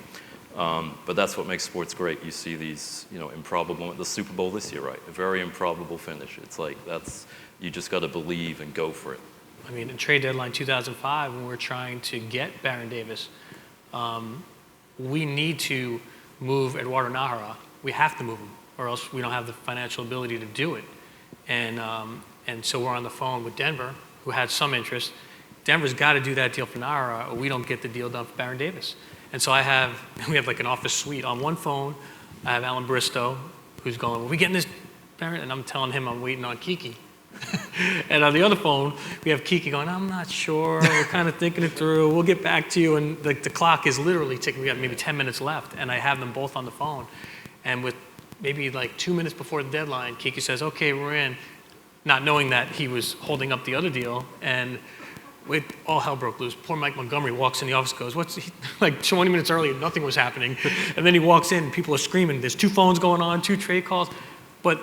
but that's what makes sports great. You see these, improbable, the Super Bowl this year, right? A very improbable finish. It's like, you just got to believe and go for it. I mean, in trade deadline 2005, when we're trying to get Baron Davis, we need to move Eduardo Nájera. We have to move him, or else we don't have the financial ability to do it. And so we're on the phone with Denver, who had some interest. Denver's got to do that deal for Nájera, or we don't get the deal done for Baron Davis. And so we have like an office suite. On one phone, I have Alan Bristow, who's going, "Are we getting this, Baron?" And I'm telling him I'm waiting on Kiki. And on the other phone, we have Kiki going, "I'm not sure, we're kind of thinking it through, we'll get back to you." And the clock is literally ticking, we have maybe 10 minutes left, and I have them both on the phone. And with maybe like 2 minutes before the deadline, Kiki says, "Okay, we're in," not knowing that he was holding up the other deal. And all hell broke loose. Poor Mike Montgomery walks in the office, goes, like 20 minutes earlier, nothing was happening. And then he walks in, people are screaming, there's 2 phones going on, 2 trade calls. But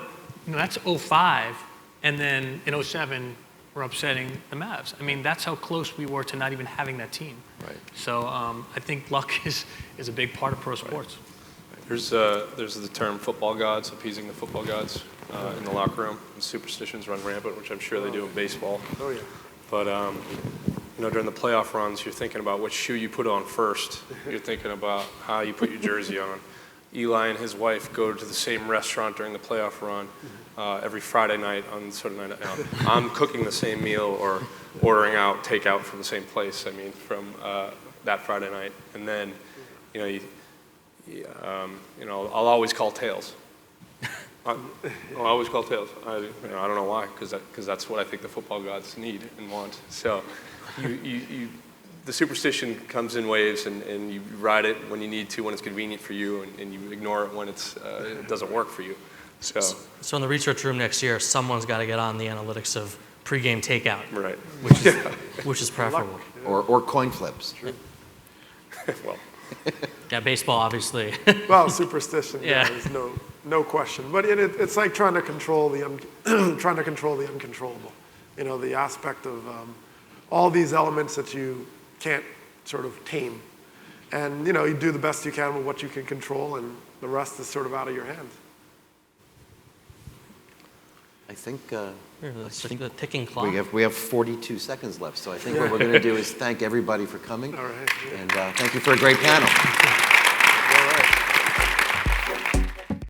that's 05. And then in 07, we're upsetting the Mavs. I mean, that's how close we were to not even having that team. Right. So I think luck is a big part of pro sports. There's the term football gods, appeasing the football gods in the locker room. And superstitions run rampant, which I'm sure they do in baseball. Oh, yeah. But, during the playoff runs, you're thinking about which shoe you put on first. You're thinking about how you put your jersey on. Eli and his wife go to the same restaurant during the playoff run every Friday night on sort of night out. I'm cooking the same meal or ordering out takeout from the same place. I mean, from that Friday night, and then, I'll always call tails. I'll always call tails. I don't know why, because that's what I think the football gods need and want. So, the superstition comes in waves, and you ride it when you need to, when it's convenient for you, and you ignore it when it doesn't work for you. So in the research room next year, someone's got to get on the analytics of pregame takeout, Right. which is preferable. Or coin flips. Well, Yeah, baseball, obviously. Well, superstition, Yeah. there's no question. But it's like trying to control the trying to control the uncontrollable. You know, the aspect of all these elements that you can't sort of tame. And, you know, you do the best you can with what you can control, and the rest is sort of out of your hands. I think It's like the ticking clock. we have 42 seconds left. So I think what we're going to do is thank everybody for coming. All right. And thank you for a great panel.